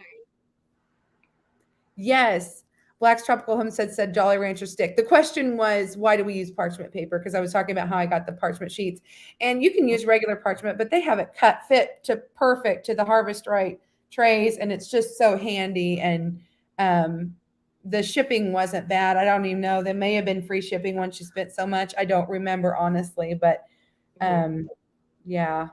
Speaker 1: Yes. Black's Tropical Homestead said Jolly Rancher stick. The question was, why do we use parchment paper? Because I was talking about how I got the parchment sheets. And you can use regular parchment, but they have it cut fit to perfect to the Harvest Right trays. And it's just so handy. And the shipping wasn't bad. I don't even know. There may have been free shipping once you spent so much. I don't remember, honestly. But yeah.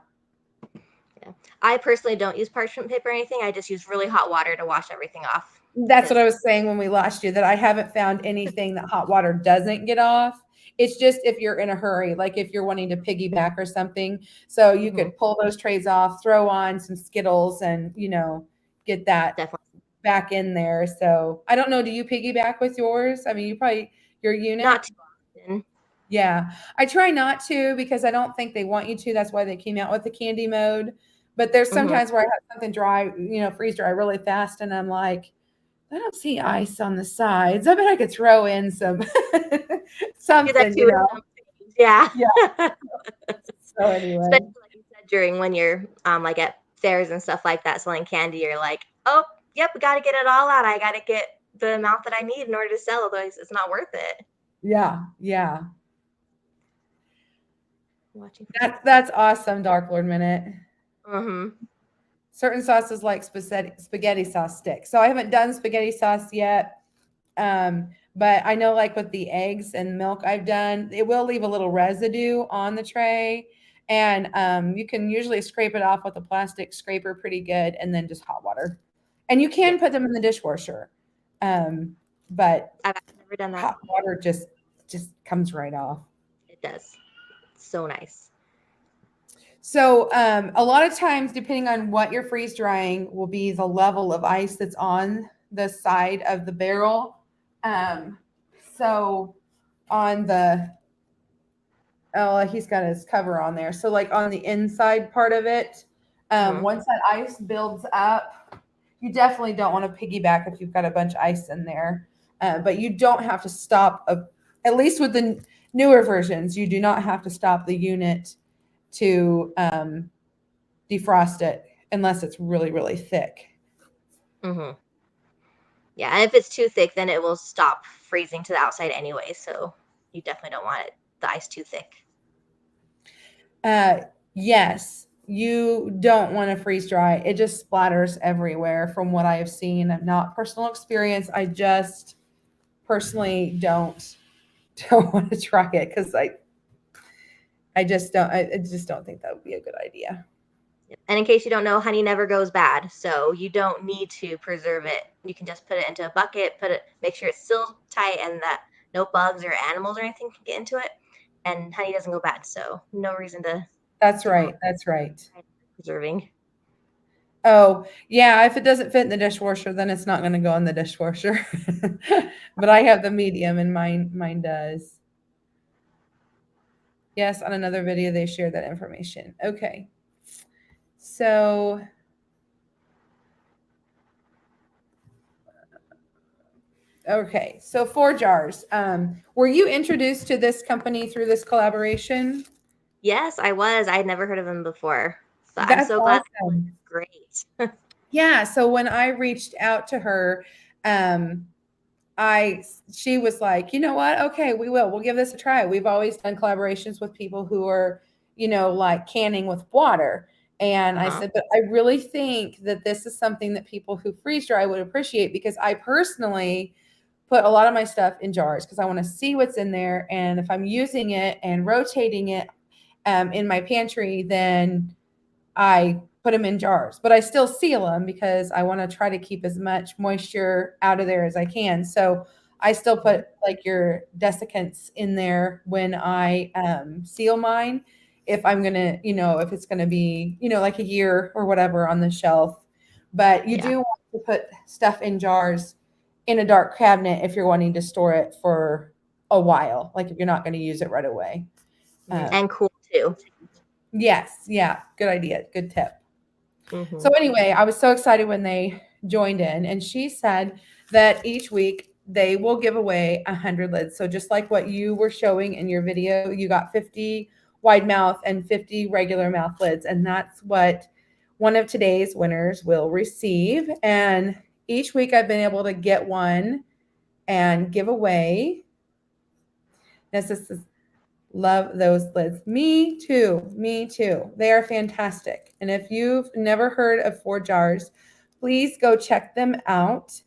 Speaker 2: I personally don't use parchment paper or anything. I just use really hot water to wash everything off.
Speaker 1: That's what I was saying when we lost you, that I haven't found anything that hot water doesn't get off. It's just if you're in a hurry, like if you're wanting to piggyback or something. So you could pull those trays off, throw on some Skittles, and, you know, get that back in there. So I don't know. Do you piggyback with yours? I mean, you probably, your unit?
Speaker 2: Not too often.
Speaker 1: Yeah. I try not to because I don't think they want you to. That's why they came out with the candy mode. But there's sometimes where I have something dry, you know, freeze dry really fast. And I'm like, I don't see ice on the sides. I bet I could throw in some something, you know.
Speaker 2: Yeah.
Speaker 1: Yeah. So anyway.
Speaker 2: Especially like you said, during when you're like at fairs and stuff like that selling candy, you're like, oh, yep, we got to get it all out. I got to get the amount that I need in order to sell, otherwise it's not worth it.
Speaker 1: Yeah, yeah. That's awesome, Dark Lord Minute. Certain sauces like spaghetti sauce sticks. So I haven't done spaghetti sauce yet. But I know, like with the eggs and milk I've done, it will leave a little residue on the tray. And you can usually scrape it off with a plastic scraper pretty good, and then just hot water. And you can put them in the dishwasher. But
Speaker 2: I've never done that.
Speaker 1: Hot water just comes right off.
Speaker 2: It does. It's so nice.
Speaker 1: So a lot of times, depending on what you're freeze drying, will be the level of ice that's on the side of the barrel. So on the, he's got his cover on there. So like on the inside part of it, once that ice builds up, you definitely don't want to piggyback if you've got a bunch of ice in there. But you don't have to stop, at least with the newer versions, you do not have to stop the unit to defrost it unless it's really, really thick.
Speaker 2: Yeah, and if it's too thick, then it will stop freezing to the outside anyway. So you definitely don't want the ice too thick.
Speaker 1: Yes, you don't want to freeze dry. It just splatters everywhere from what I have seen. Not personal experience. I just personally don't want to try it because I just don't think that would be a good idea.
Speaker 2: And in case you don't know, honey never goes bad. So you don't need to preserve it. You can just put it into a bucket, make sure it's still tight and that no bugs or animals or anything can get into it. And honey doesn't go bad. So no reason to.
Speaker 1: That's right. That's right.
Speaker 2: Preserving.
Speaker 1: Oh, yeah. If it doesn't fit in the dishwasher, then it's not going to go in the dishwasher. But I have the medium and mine does. Yes, on another video, they shared that information. Okay. So okay, so 4 jars. Were you introduced to this company through this collaboration?
Speaker 2: Yes, I was. I had never heard of them before. But
Speaker 1: That's
Speaker 2: I'm so glad.
Speaker 1: awesome.
Speaker 2: Great.
Speaker 1: Yeah, so when I reached out to her, she was like, you know what? Okay, we'll give this a try. We've always done collaborations with people who are, you know, like canning with water. And I said, but I really think that this is something that people who freeze dry would appreciate, because I personally put a lot of my stuff in jars because I want to see what's in there. And if I'm using it and rotating it in my pantry, then I put them in jars, but I still seal them because I want to try to keep as much moisture out of there as I can. So I still put like your desiccants in there when I seal mine. if I'm going to, if it's going to be, like a year or whatever on the shelf. But you do want to put stuff in jars in a dark cabinet if you're wanting to store it for a while, like if you're not going to use it right away.
Speaker 2: And cool too.
Speaker 1: Yes. Yeah. Good idea. Good tip.
Speaker 2: Mm-hmm.
Speaker 1: So anyway, I was so excited when they joined in, and she said that each week they will give away 100 lids. So just like what you were showing in your video, you got 50 wide mouth and 50 regular mouth lids. And that's what one of today's winners will receive. And each week I've been able to get one and give away. This is love those lids. Me too. Me too. They are fantastic. And if you've never heard of 4 Jars, please go check them out.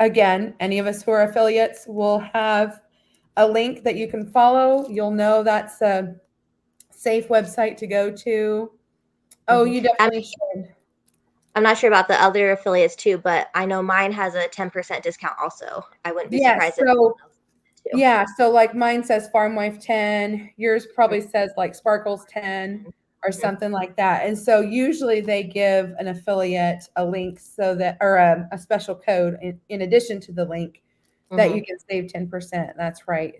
Speaker 1: Again, any of us who are affiliates will have a link that you can follow. You'll know that's a safe website to go to. Oh, you definitely should.
Speaker 2: I'm not sure about the other affiliates too, but I know mine has a 10% discount also. I wouldn't be surprised if
Speaker 1: So
Speaker 2: too.
Speaker 1: yeah, so like mine says Farmwife 10, yours probably says like Sparkles 10 or something like that. And so usually they give an affiliate a link so that, or a special code in addition to the link that you can save 10%. That's right.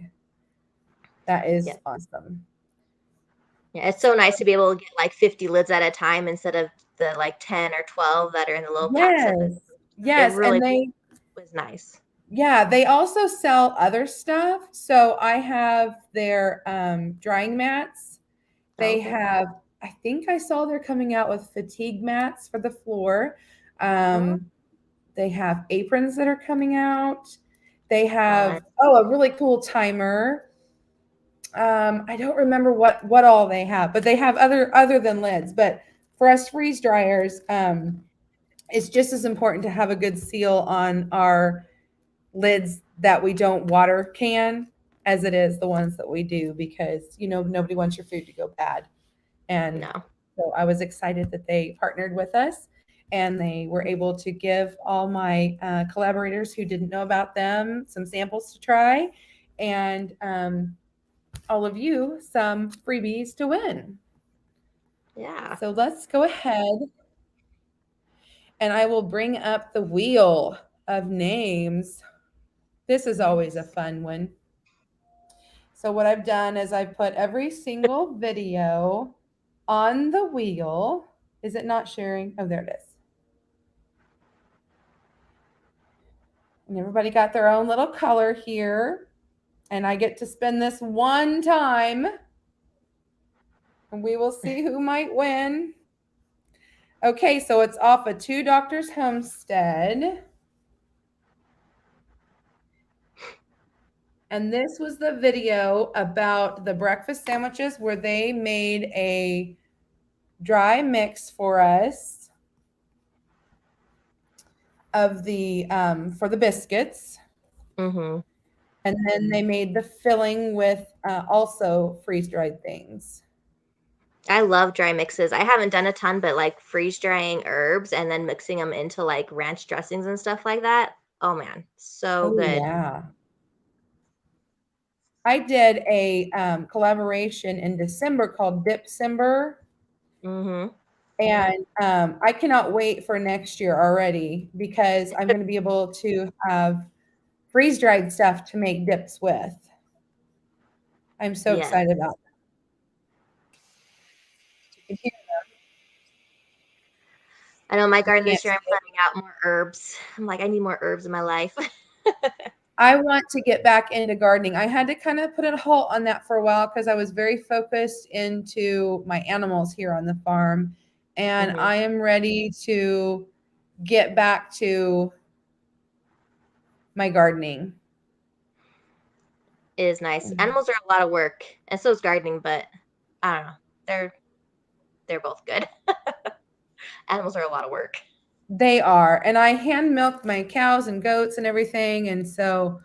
Speaker 1: That is awesome.
Speaker 2: Yeah, it's so nice to be able to get like 50 lids at a time instead of the like 10 or 12 that are in the little packs.
Speaker 1: Yes.
Speaker 2: It really
Speaker 1: And
Speaker 2: was nice.
Speaker 1: Yeah, they also sell other stuff. So I have their drying mats. They have, I think I saw they're coming out with fatigue mats for the floor. They have aprons that are coming out. They have, a really cool timer. I don't remember what all they have, but they have other than lids. But for us freeze dryers, it's just as important to have a good seal on our lids that we don't water can as it is the ones that we do, because nobody wants your food to go bad. And so I was excited that they partnered with us, and they were able to give all my collaborators who didn't know about them some samples to try, and all of you some freebies to win.
Speaker 2: Yeah.
Speaker 1: So let's go ahead, and I will bring up the wheel of names. This is always a fun one. So what I've done is I've put every single video on the wheel. Is it not sharing? Oh, there it is. And everybody got their own little color here. And I get to spin this one time. And we will see who might win. Okay, so it's off of Two Doctors Homestead. And this was the video about the breakfast sandwiches where they made a dry mix for us of the for the biscuits. And then they made the filling with also freeze-dried things.
Speaker 2: I love dry mixes. I haven't done a ton, but like freeze drying herbs and then mixing them into like ranch dressings and stuff like that. Oh man, so good.
Speaker 1: Yeah. I did a collaboration in December called Dipcember. And I cannot wait for next year already, because I'm going to be able to have freeze-dried stuff to make dips with. I'm so excited about that. You can hear them.
Speaker 2: I know my garden this year, I'm planting out more herbs. I'm like, I need more herbs in my life.
Speaker 1: I want to get back into gardening. I had to kind of put a halt on that for a while because I was very focused into my animals here on the farm. And I am ready to get back to my gardening.
Speaker 2: It is nice. Animals are a lot of work, and so is gardening, but I don't know. They're both good. Animals are a lot of work.
Speaker 1: They are. And I hand milk my cows and goats and everything. And so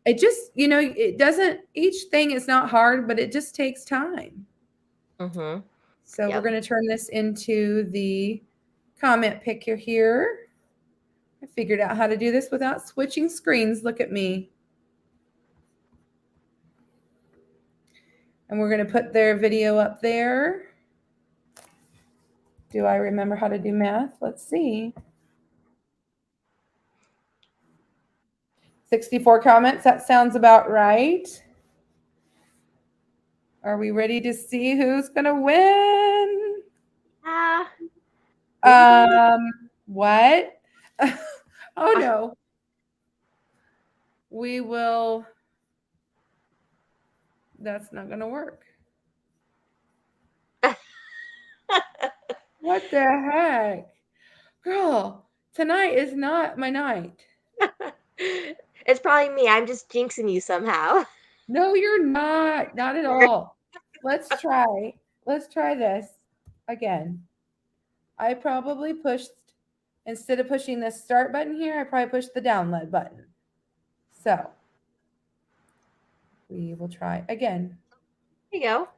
Speaker 1: it just, it doesn't, each thing is not hard, but it just takes time. So we're going to turn this into the comment picker here. I figured out how to do this without switching screens. Look at me. And we're going to put their video up there. Do I remember how to do math? Let's see. 64 comments. That sounds about right. Are we ready to see who's going to win? What? Oh, no. We will. That's not going to work. What the heck? Girl, tonight is not my night.
Speaker 2: It's probably me. I'm just jinxing you somehow.
Speaker 1: No, you're not. Not at all. Let's try this again. I probably pushed, instead of pushing the start button here, I probably pushed the download button. So we will try again.
Speaker 2: There you go.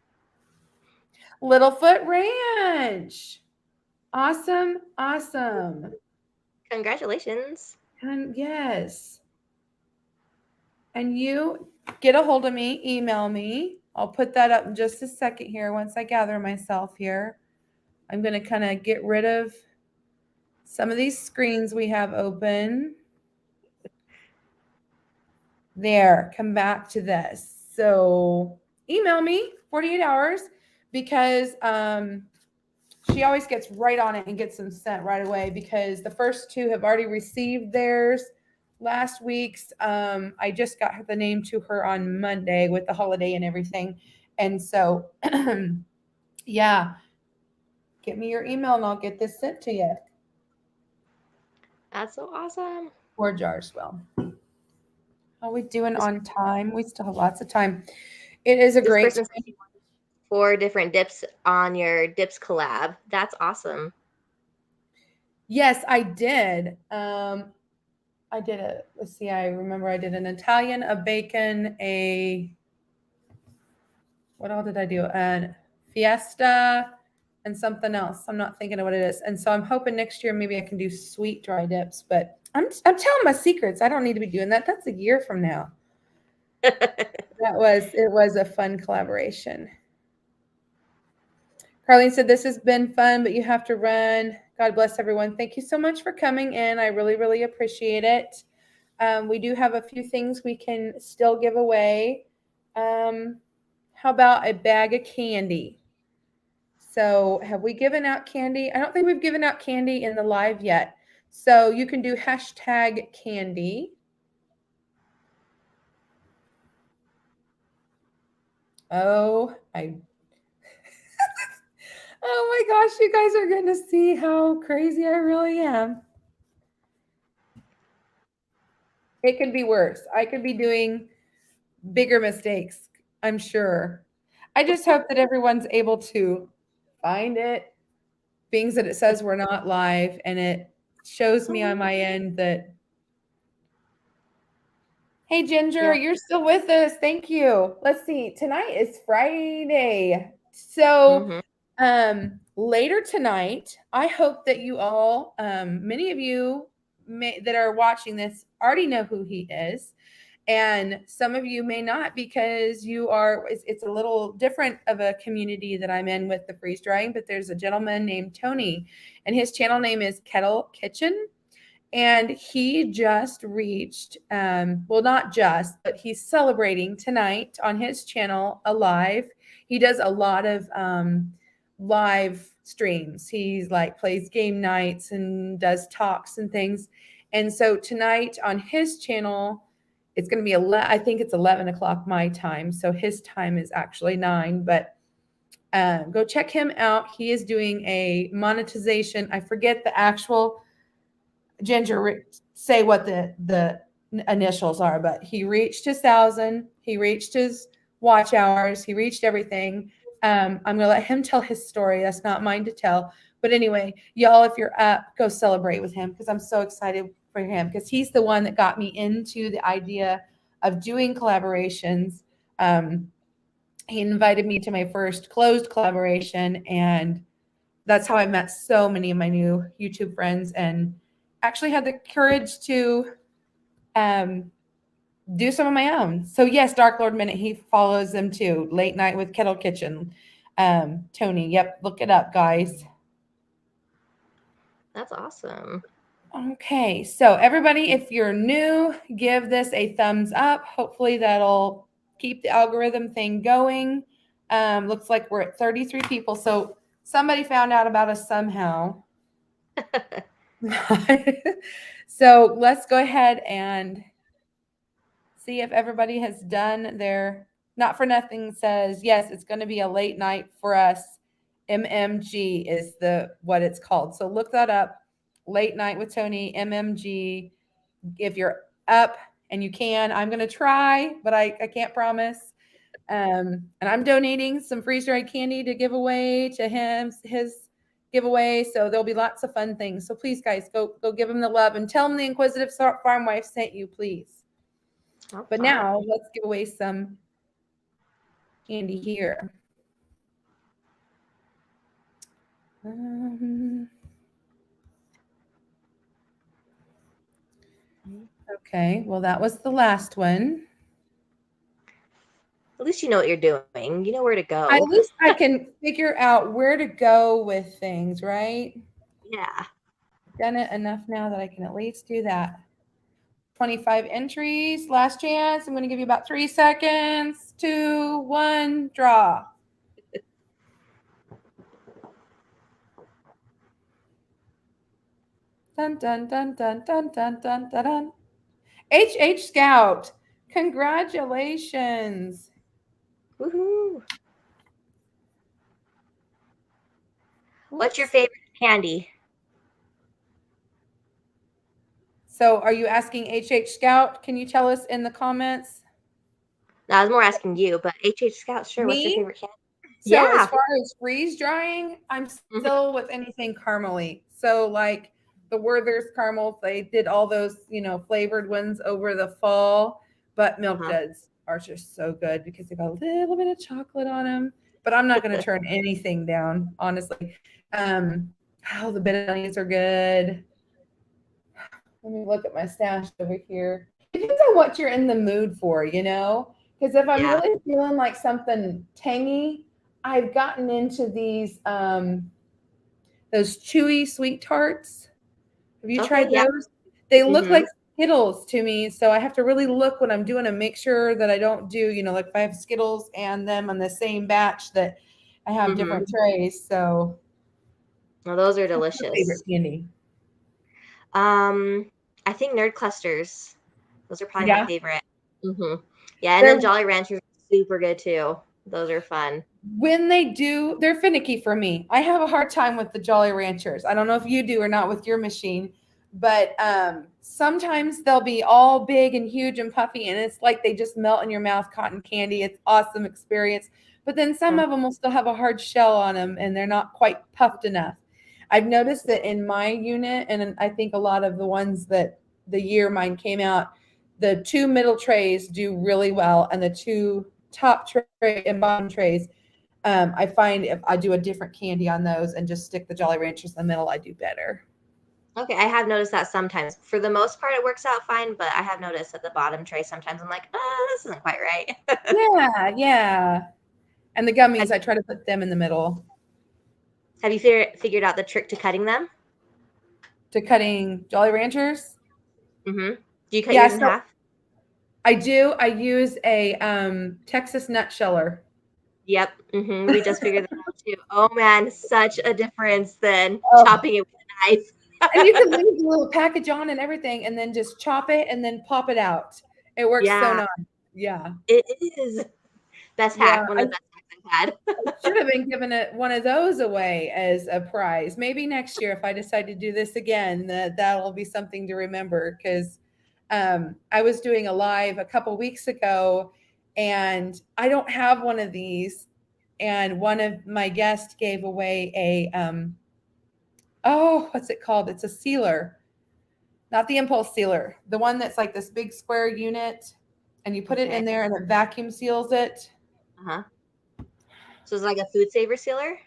Speaker 1: Littlefoot Ranch. Awesome. Awesome.
Speaker 2: Congratulations.
Speaker 1: And yes. And you get a hold of me, email me. I'll put that up in just a second here once I gather myself here. I'm going to kind of get rid of some of these screens we have open. There, come back to this. So email me 48 hours because she always gets right on it and gets them sent right away because the first two have already received theirs. Last week's, I just got the name to her on Monday with the holiday and everything. And so, yeah, get me your email and I'll get this sent to you.
Speaker 2: That's so awesome.
Speaker 1: 4 jars, well. How are we doing on time? We still have lots of time. It is a great.
Speaker 2: 4 different dips on your dips collab. That's awesome.
Speaker 1: Yes, I did. I did a, let's see, I remember I did an Italian, a bacon, what all did I do? A fiesta and something else. I'm not thinking of what it is. And so I'm hoping next year maybe I can do sweet dry dips, but I'm telling my secrets. I don't need to be doing that. That's a year from now. It was a fun collaboration. Carlene said, this has been fun, but you have to run. God bless everyone. Thank you so much for coming in. I really, really appreciate it. We do have a few things we can still give away. How about a bag of candy? So have we given out candy? I don't think we've given out candy in the live yet. So you can do hashtag candy. Oh my gosh, you guys are going to see how crazy I really am. It could be worse. I could be doing bigger mistakes, I'm sure. I just hope that everyone's able to find it, things that it says we're not live, and it shows me on my end that, hey, Ginger, you're still with us. Thank you. Let's see. Tonight is Friday. So later tonight, I hope that you all, many of you that are watching this already know who he is. And some of you may not because it's a little different of a community that I'm in with the freeze drying, but there's a gentleman named Tony and his channel name is Kettle Kitchen. And he just reached, well, not just, but he's celebrating tonight on his channel alive. He does a lot of live streams. He's like plays game nights and does talks and things. And so tonight on his channel, it's going to be, I think it's 11 o'clock my time. So his time is actually 9, but go check him out. He is doing a monetization. I forget the actual, Ginger, say what the initials are, but he reached his 1,000. He reached his watch hours. He reached everything. I'm going to let him tell his story. That's not mine to tell. But anyway, y'all, if you're up, go celebrate with him because I'm so excited for him because he's the one that got me into the idea of doing collaborations. He invited me to my first closed collaboration, and that's how I met so many of my new YouTube friends and actually had the courage to do some of my own. So yes, Dark Lord Minute, he follows them too. Late Night with Kettle Kitchen. Tony, yep, look it up, guys.
Speaker 2: That's awesome.
Speaker 1: Okay, so everybody, if you're new, give this a thumbs up. Hopefully that'll keep the algorithm thing going. Looks like we're at 33 people. So somebody found out about us somehow. So let's go ahead and see if everybody has done their Not For Nothing says, yes, it's going to be a late night for us. MMG is what it's called. So look that up. Late Night with Tony, MMG. If you're up and you can, I'm going to try, but I can't promise. And I'm donating some freeze-dried candy to give away to his giveaway. So there'll be lots of fun things. So please, guys, go give him the love and tell him the Inquisitive Farmwife sent you, please. But now let's give away some candy here. Okay, well, that was the last one.
Speaker 2: At least you know what you're doing. You know where to go.
Speaker 1: At least I can figure out where to go with things, right?
Speaker 2: Yeah.
Speaker 1: I've done it enough now that I can at least do that. 25 entries, last chance. I'm going to give you about 3 seconds. 2, 1, draw. Dun, dun, dun, dun, dun, dun, dun, dun, dun. HH Scout, congratulations.
Speaker 2: Woohoo. What's your favorite candy?
Speaker 1: So are you asking HH Scout? Can you tell us in the comments?
Speaker 2: No, I was more asking you, but HH Scout, sure.
Speaker 1: Me?
Speaker 2: What's your favorite candy?
Speaker 1: So
Speaker 2: Yeah.
Speaker 1: as far as freeze drying, I'm still with anything caramely. So like the Werther's caramels, they did all those, flavored ones over the fall, but Milk Duds are just so good because they got a little bit of chocolate on them. But I'm not going to turn anything down, honestly. The Benedictines are good. Let me look at my stash over here. It depends on what you're in the mood for, because if I'm really feeling like something tangy, I've gotten into these those chewy sweet tarts. Have you tried those? They look like Skittles to me, so I have to really look when I'm doing them, make sure that I don't do, like if I have Skittles and them on the same batch, that I have different trays. So,
Speaker 2: well, those are delicious.
Speaker 1: Favorite candy?
Speaker 2: I think Nerd Clusters. Those are probably my favorite. Yeah, and then Jolly Ranchers are super good too. Those are fun.
Speaker 1: When they do, they're finicky for me. I have a hard time with the Jolly Ranchers. I don't know if you do or not with your machine, but sometimes they'll be all big and huge and puffy, and it's like they just melt in your mouth, cotton candy. It's awesome experience. But then some of them will still have a hard shell on them, and they're not quite puffed enough. I've noticed that in my unit, and I think a lot of the ones that the year mine came out, the 2 middle trays do really well, and the 2 top tray and bottom trays, I find if I do a different candy on those and just stick the Jolly Ranchers in the middle, I do better.
Speaker 2: Okay, I have noticed that sometimes. For the most part, it works out fine, but I have noticed at the bottom tray, sometimes I'm like, this isn't quite right.
Speaker 1: Yeah. And the gummies, I try to put them in the middle.
Speaker 2: Have you figured out the trick to cutting them?
Speaker 1: To cutting Jolly Ranchers?
Speaker 2: Do you cut yours in half?
Speaker 1: I do. I use a Texas nut sheller.
Speaker 2: Yep. We just figured that out too. Oh man, such a difference than chopping it with a knife.
Speaker 1: And you can leave the little package on and everything and then just chop it and then pop it out. It works so nice. Yeah.
Speaker 2: It is. Best hack. One of the best hacks I've had.
Speaker 1: I should have been giving one of those away as a prize. Maybe next year if I decide to do this again, that'll be something to remember, because I was doing a live a couple weeks ago and I don't have one of these. And one of my guests gave away a, what's it called? It's a sealer, not the impulse sealer, the one that's like this big square unit and you put it in there and it vacuum seals it.
Speaker 2: So it's like a food saver sealer?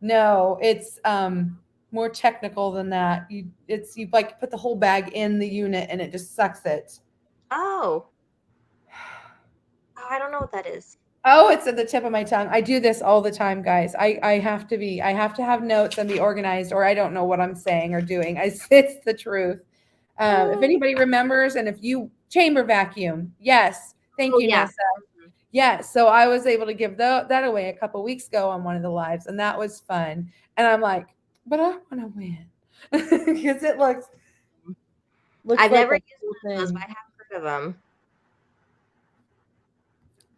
Speaker 1: No, it's more technical than that. You like put the whole bag in the unit and it just sucks it.
Speaker 2: Oh. I don't know what that is.
Speaker 1: Oh, it's at the tip of my tongue. I do this all the time, guys. I have to have notes and be organized, or I don't know what I'm saying or doing. It's the truth. If anybody remembers, and if you chamber vacuum, yes. Thank
Speaker 2: Oh,
Speaker 1: you,
Speaker 2: yeah.
Speaker 1: Nessa. Yes. So I was able to give that away a couple weeks ago on one of the lives, and that was fun. And I'm like, but I want to win because it looks
Speaker 2: I've
Speaker 1: like
Speaker 2: never
Speaker 1: a
Speaker 2: used
Speaker 1: cool
Speaker 2: one of those,
Speaker 1: thing.
Speaker 2: but I have heard of them.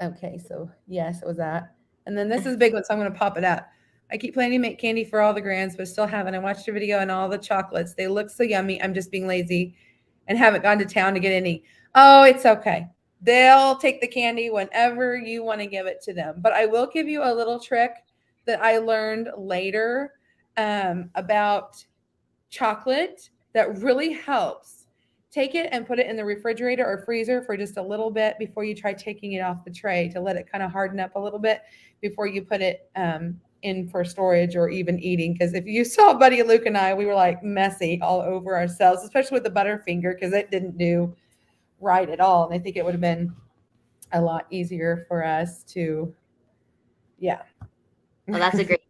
Speaker 1: Okay, so yes, it was that. And then this is a big one, so I'm going to pop it up. I keep planning to make candy for all the grands, but still haven't. I watched your video on all the chocolates. They look so yummy. I'm just being lazy and haven't gone to town to get any. Oh, it's okay. They'll take the candy whenever you want to give it to them. But I will give you a little trick that I learned later about chocolate that really helps. Take it and put it in the refrigerator or freezer for just a little bit before you try taking it off the tray to let it kind of harden up a little bit before you put it in for storage or even eating. Because if you saw Buddy Luke and I, we were like messy all over ourselves, especially with the Butterfinger, because it didn't do right at all. And I think it would have been a lot easier for us to, yeah.
Speaker 2: Well, that's a great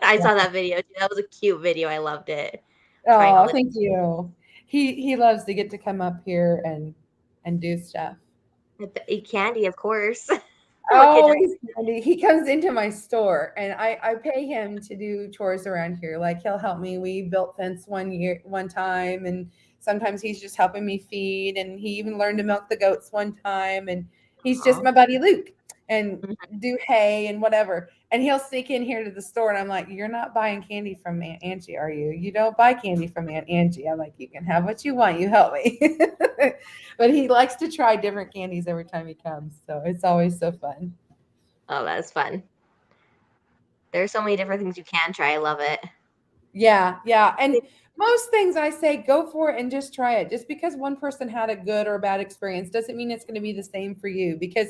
Speaker 2: I saw that video too. That was a cute video. I loved it. Trying
Speaker 1: Oh,
Speaker 2: all the
Speaker 1: thank you. He loves to get to come up here and do stuff.
Speaker 2: eat candy, of course.
Speaker 1: Oh, he comes into my store and I pay him to do chores around here. Like he'll help me. We built fence one time, and sometimes he's just helping me feed, and he even learned to milk the goats one time, and he's just my buddy Luke and do hay and whatever. And he'll sneak in here to the store and I'm like, you're not buying candy from Aunt Angie, are you? You don't buy candy from Aunt Angie. I'm like, you can have what you want. You help me. But he likes to try different candies every time he comes. So it's always so fun.
Speaker 2: Oh, that's fun. There's so many different things you can try. I love it.
Speaker 1: Yeah. Yeah. And most things I say, go for it and just try it. Just because one person had a good or a bad experience doesn't mean it's going to be the same for you, because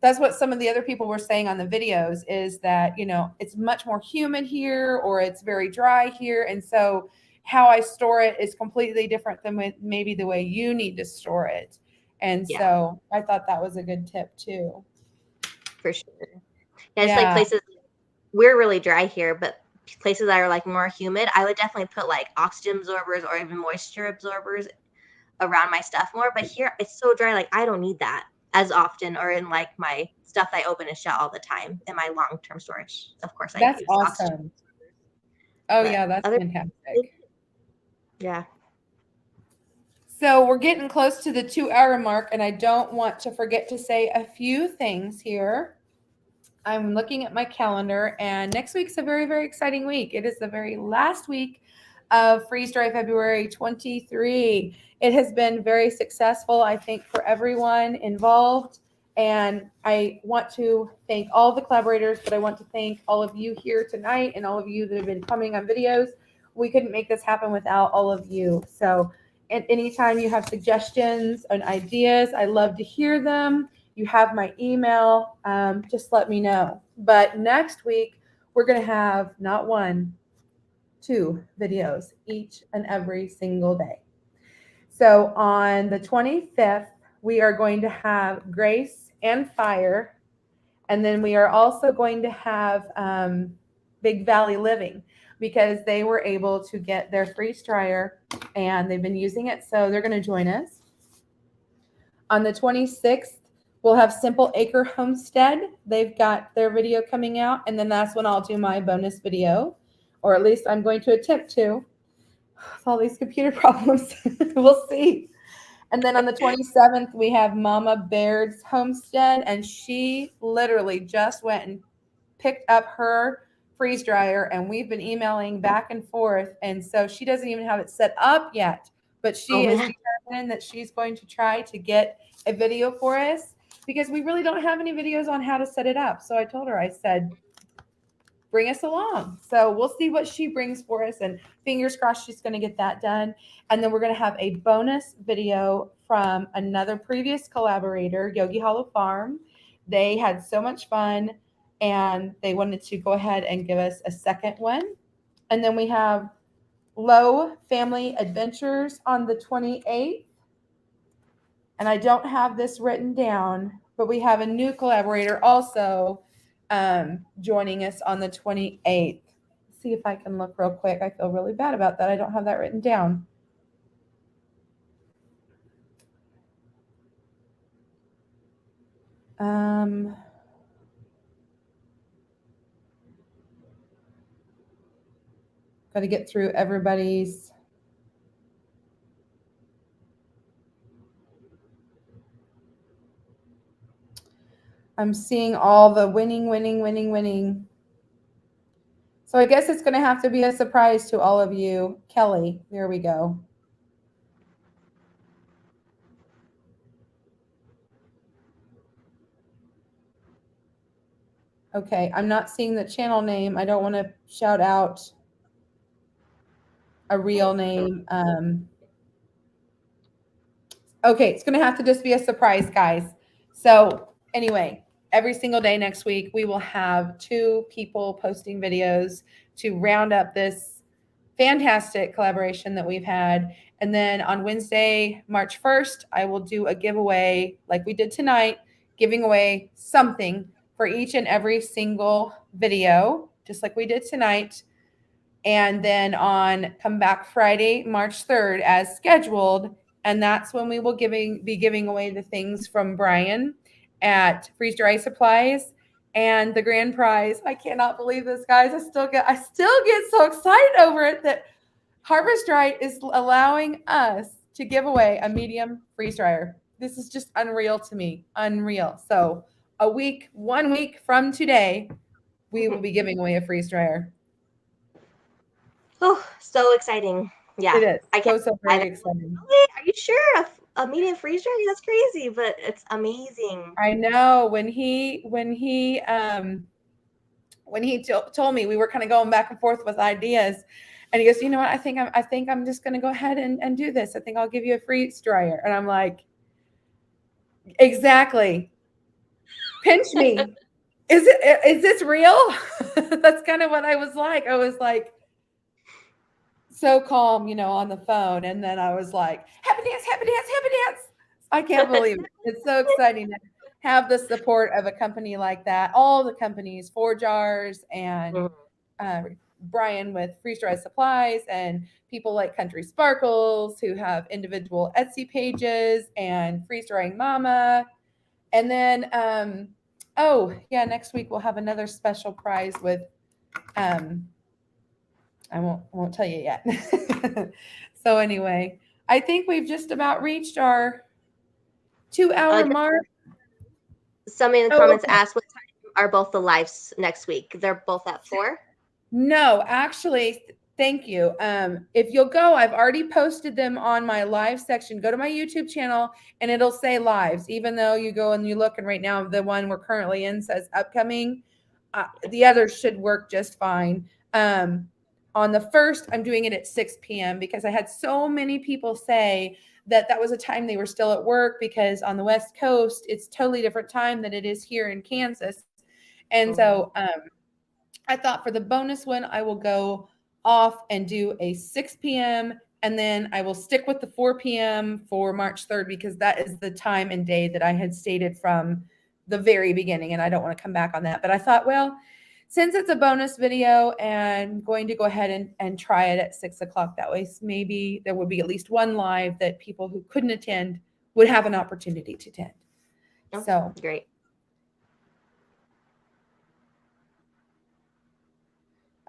Speaker 1: that's what some of the other people were saying on the videos is that, you know, it's much more humid here or it's very dry here. And so how I store it is completely different than maybe the way you need to store it. And so I thought that was a good tip too.
Speaker 2: For sure. Yeah, it's like places, we're really dry here, but places that are like more humid, I would definitely put like oxygen absorbers or even moisture absorbers around my stuff more. But here it's so dry, like I don't need that as often, or in like my stuff that I open and shut all the time in my long-term storage. Of course,
Speaker 1: that's
Speaker 2: use
Speaker 1: awesome.
Speaker 2: oxygen.
Speaker 1: Oh, yeah, that's fantastic.
Speaker 2: Yeah.
Speaker 1: So we're getting close to the 2-hour mark, and I don't want to forget to say a few things here. I'm looking at my calendar, and next week's a very, very exciting week. It is the very last week of Freeze Dry February 23. It has been very successful, I think, for everyone involved. And I want to thank all the collaborators, but I want to thank all of you here tonight and all of you that have been coming on videos. We couldn't make this happen without all of you. So at any time you have suggestions and ideas, I love to hear them. You have my email. Just let me know. But next week, we're going to have not 1, 2 videos each and every single day. So on the 25th, we are going to have Grace and Fire. And then we are also going to have Big Valley Living, because they were able to get their freeze dryer and they've been using it. So they're going to join us. On the 26th, we'll have Simple Acre Homestead. They've got their video coming out. And then that's when I'll do my bonus video, or at least I'm going to attempt to. With all these computer problems, we'll see. And then on the 27th, we have Mama Baird's Homestead. And she literally just went and picked up her freeze dryer, and we've been emailing back and forth. And so she doesn't even have it set up yet, but she is determined that she's going to try to get a video for us, because we really don't have any videos on how to set it up. So I told her, I said, bring us along. So we'll see what she brings for us, and fingers crossed she's going to get that done. And then we're going to have a bonus video from another previous collaborator, Yogi Hollow Farm. They had so much fun, and they wanted to go ahead and give us a second one. And then we have Low Family Adventures on the 28th. And I don't have this written down, but we have a new collaborator also joining us on the 28th. See if I can look real quick. I feel really bad about that. I don't have that written down. Got to get through everybody's. I'm seeing all the winning. So I guess it's going to have to be a surprise to all of you. Kelly, there we go. Okay, I'm not seeing the channel name. I don't want to shout out a real name. Okay, it's going to have to just be a surprise, guys. So anyway, every single day next week, we will have 2 people posting videos to round up this fantastic collaboration that we've had. And then on Wednesday, March 1st, I will do a giveaway like we did tonight, giving away something for each and every single video, just like we did tonight. And then on Come Back Friday, March 3rd, as scheduled, and that's when we will be giving away the things from Brian at Freeze Dry Supplies. And the grand prize, I cannot believe this, guys. I still get so excited over it that Harvest Right is allowing us to give away a medium freeze dryer. This is just unreal to me. Unreal. So 1 week from today, we will be giving away a freeze dryer.
Speaker 2: Oh, so exciting. Yeah.
Speaker 1: It is.
Speaker 2: I can't.
Speaker 1: So very exciting.
Speaker 2: Are you sure? A medium freeze dryer? That's crazy, but it's amazing.
Speaker 1: I know when he told me, we were kind of going back and forth with ideas, and he goes, you know what, I think I'm just going to go ahead and do this. I think I'll give you a freeze dryer. And I'm like, exactly. Pinch me. Is this real? That's kind of what I was like. I was like so calm, on the phone. And then I was like, happy dance. I can't believe it. It's so exciting to have the support of a company like that. All the companies, 4 Jars and Brian with Freeze Dry Supplies, and people like Country Sparkles who have individual Etsy pages, and Freeze Drying Mama. And then, next week we'll have another special prize with, I won't tell you yet. So anyway, I think we've just about reached our 2-hour mark.
Speaker 2: Somebody in the comments asked what time are both the lives next week? They're both at 4?
Speaker 1: No, actually, thank you. If you'll go, I've already posted them on my live section. Go to my YouTube channel and it'll say lives, even though you go and you look, and right now the one we're currently in says upcoming. The others should work just fine. On the 1st, I'm doing it at 6 p.m. because I had so many people say that was a time they were still at work, because on the West Coast, it's totally different time than it is here in Kansas. And so I thought for the bonus one, I will go off and do a 6 p.m. and then I will stick with the 4 p.m. for March 3rd, because that is the time and day that I had stated from the very beginning, and I don't want to come back on that. But I thought, well, since it's a bonus video, and going to go ahead and try it at 6 o'clock, that way maybe there would be at least one live that people who couldn't attend would have an opportunity to attend.
Speaker 2: Oh,
Speaker 1: so
Speaker 2: great.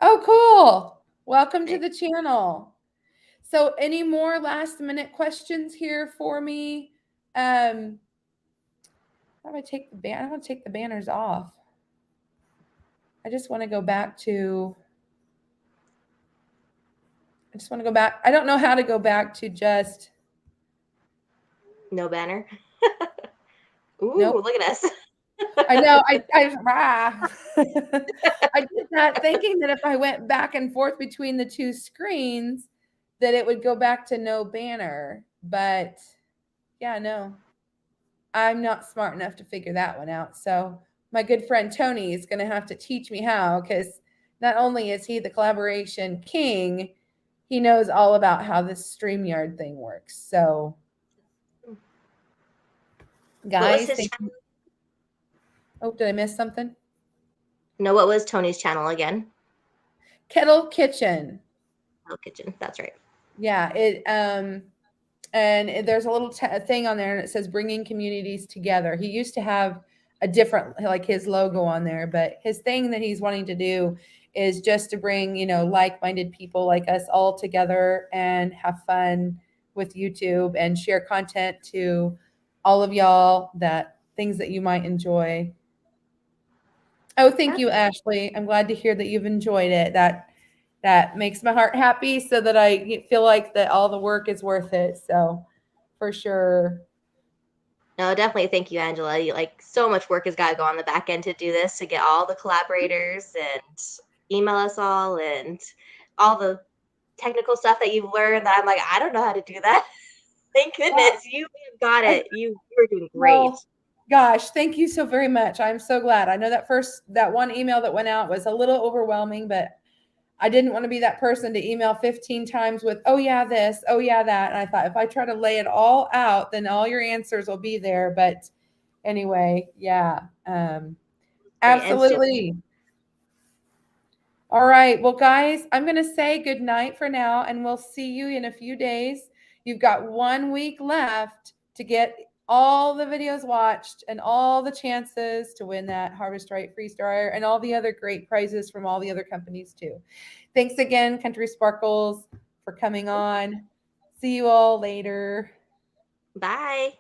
Speaker 1: Oh, cool. Welcome to the channel. So any more last minute questions here for me? How do I take the I don't want to take the banners off. I just want to go back to, I don't know how to go back to just.
Speaker 2: No banner. Ooh,
Speaker 1: Nope.
Speaker 2: Look at us.
Speaker 1: I know. I did that thinking that if I went back and forth between the 2 screens, that it would go back to no banner. But yeah, no, I'm not smart enough to figure that one out. So my good friend Tony is going to have to teach me how, because not only is he the collaboration king, he knows all about how this StreamYard thing works. So guys, Oh, did I miss something?
Speaker 2: No, what was Tony's channel again?
Speaker 1: Kettle Kitchen.
Speaker 2: Oh, kitchen. That's right.
Speaker 1: Yeah, there's a little thing on there and it says bringing communities together. He used to have a different, like his logo on there, but his thing that he's wanting to do is just to bring, like-minded people like us all together and have fun with YouTube and share content to all of y'all, that things that you might enjoy. Oh, thank you, Ashley. I'm glad to hear that you've enjoyed it. That makes my heart happy, so that I feel like that all the work is worth it. So for sure.
Speaker 2: No, definitely. Thank you, Angela. So much work has got to go on the back end to do this, to get all the collaborators and email us all and all the technical stuff that you've learned that I'm like, I don't know how to do that. Thank goodness you have got it. You were doing great.
Speaker 1: Well, gosh, thank you so very much. I'm so glad. I know that one email that went out was a little overwhelming, but I didn't want to be that person to email 15 times with, oh yeah, this, oh yeah, that. And I thought if I try to lay it all out, then all your answers will be there. But anyway, yeah, absolutely. All right. Well, guys, I'm going to say good night for now, and we'll see you in a few days. You've got 1 week left to get all the videos watched and all the chances to win that Harvest Right freeze dryer and all the other great prizes from all the other companies too. Thanks again, Country Sparkles, for coming on. See you all later.
Speaker 2: Bye.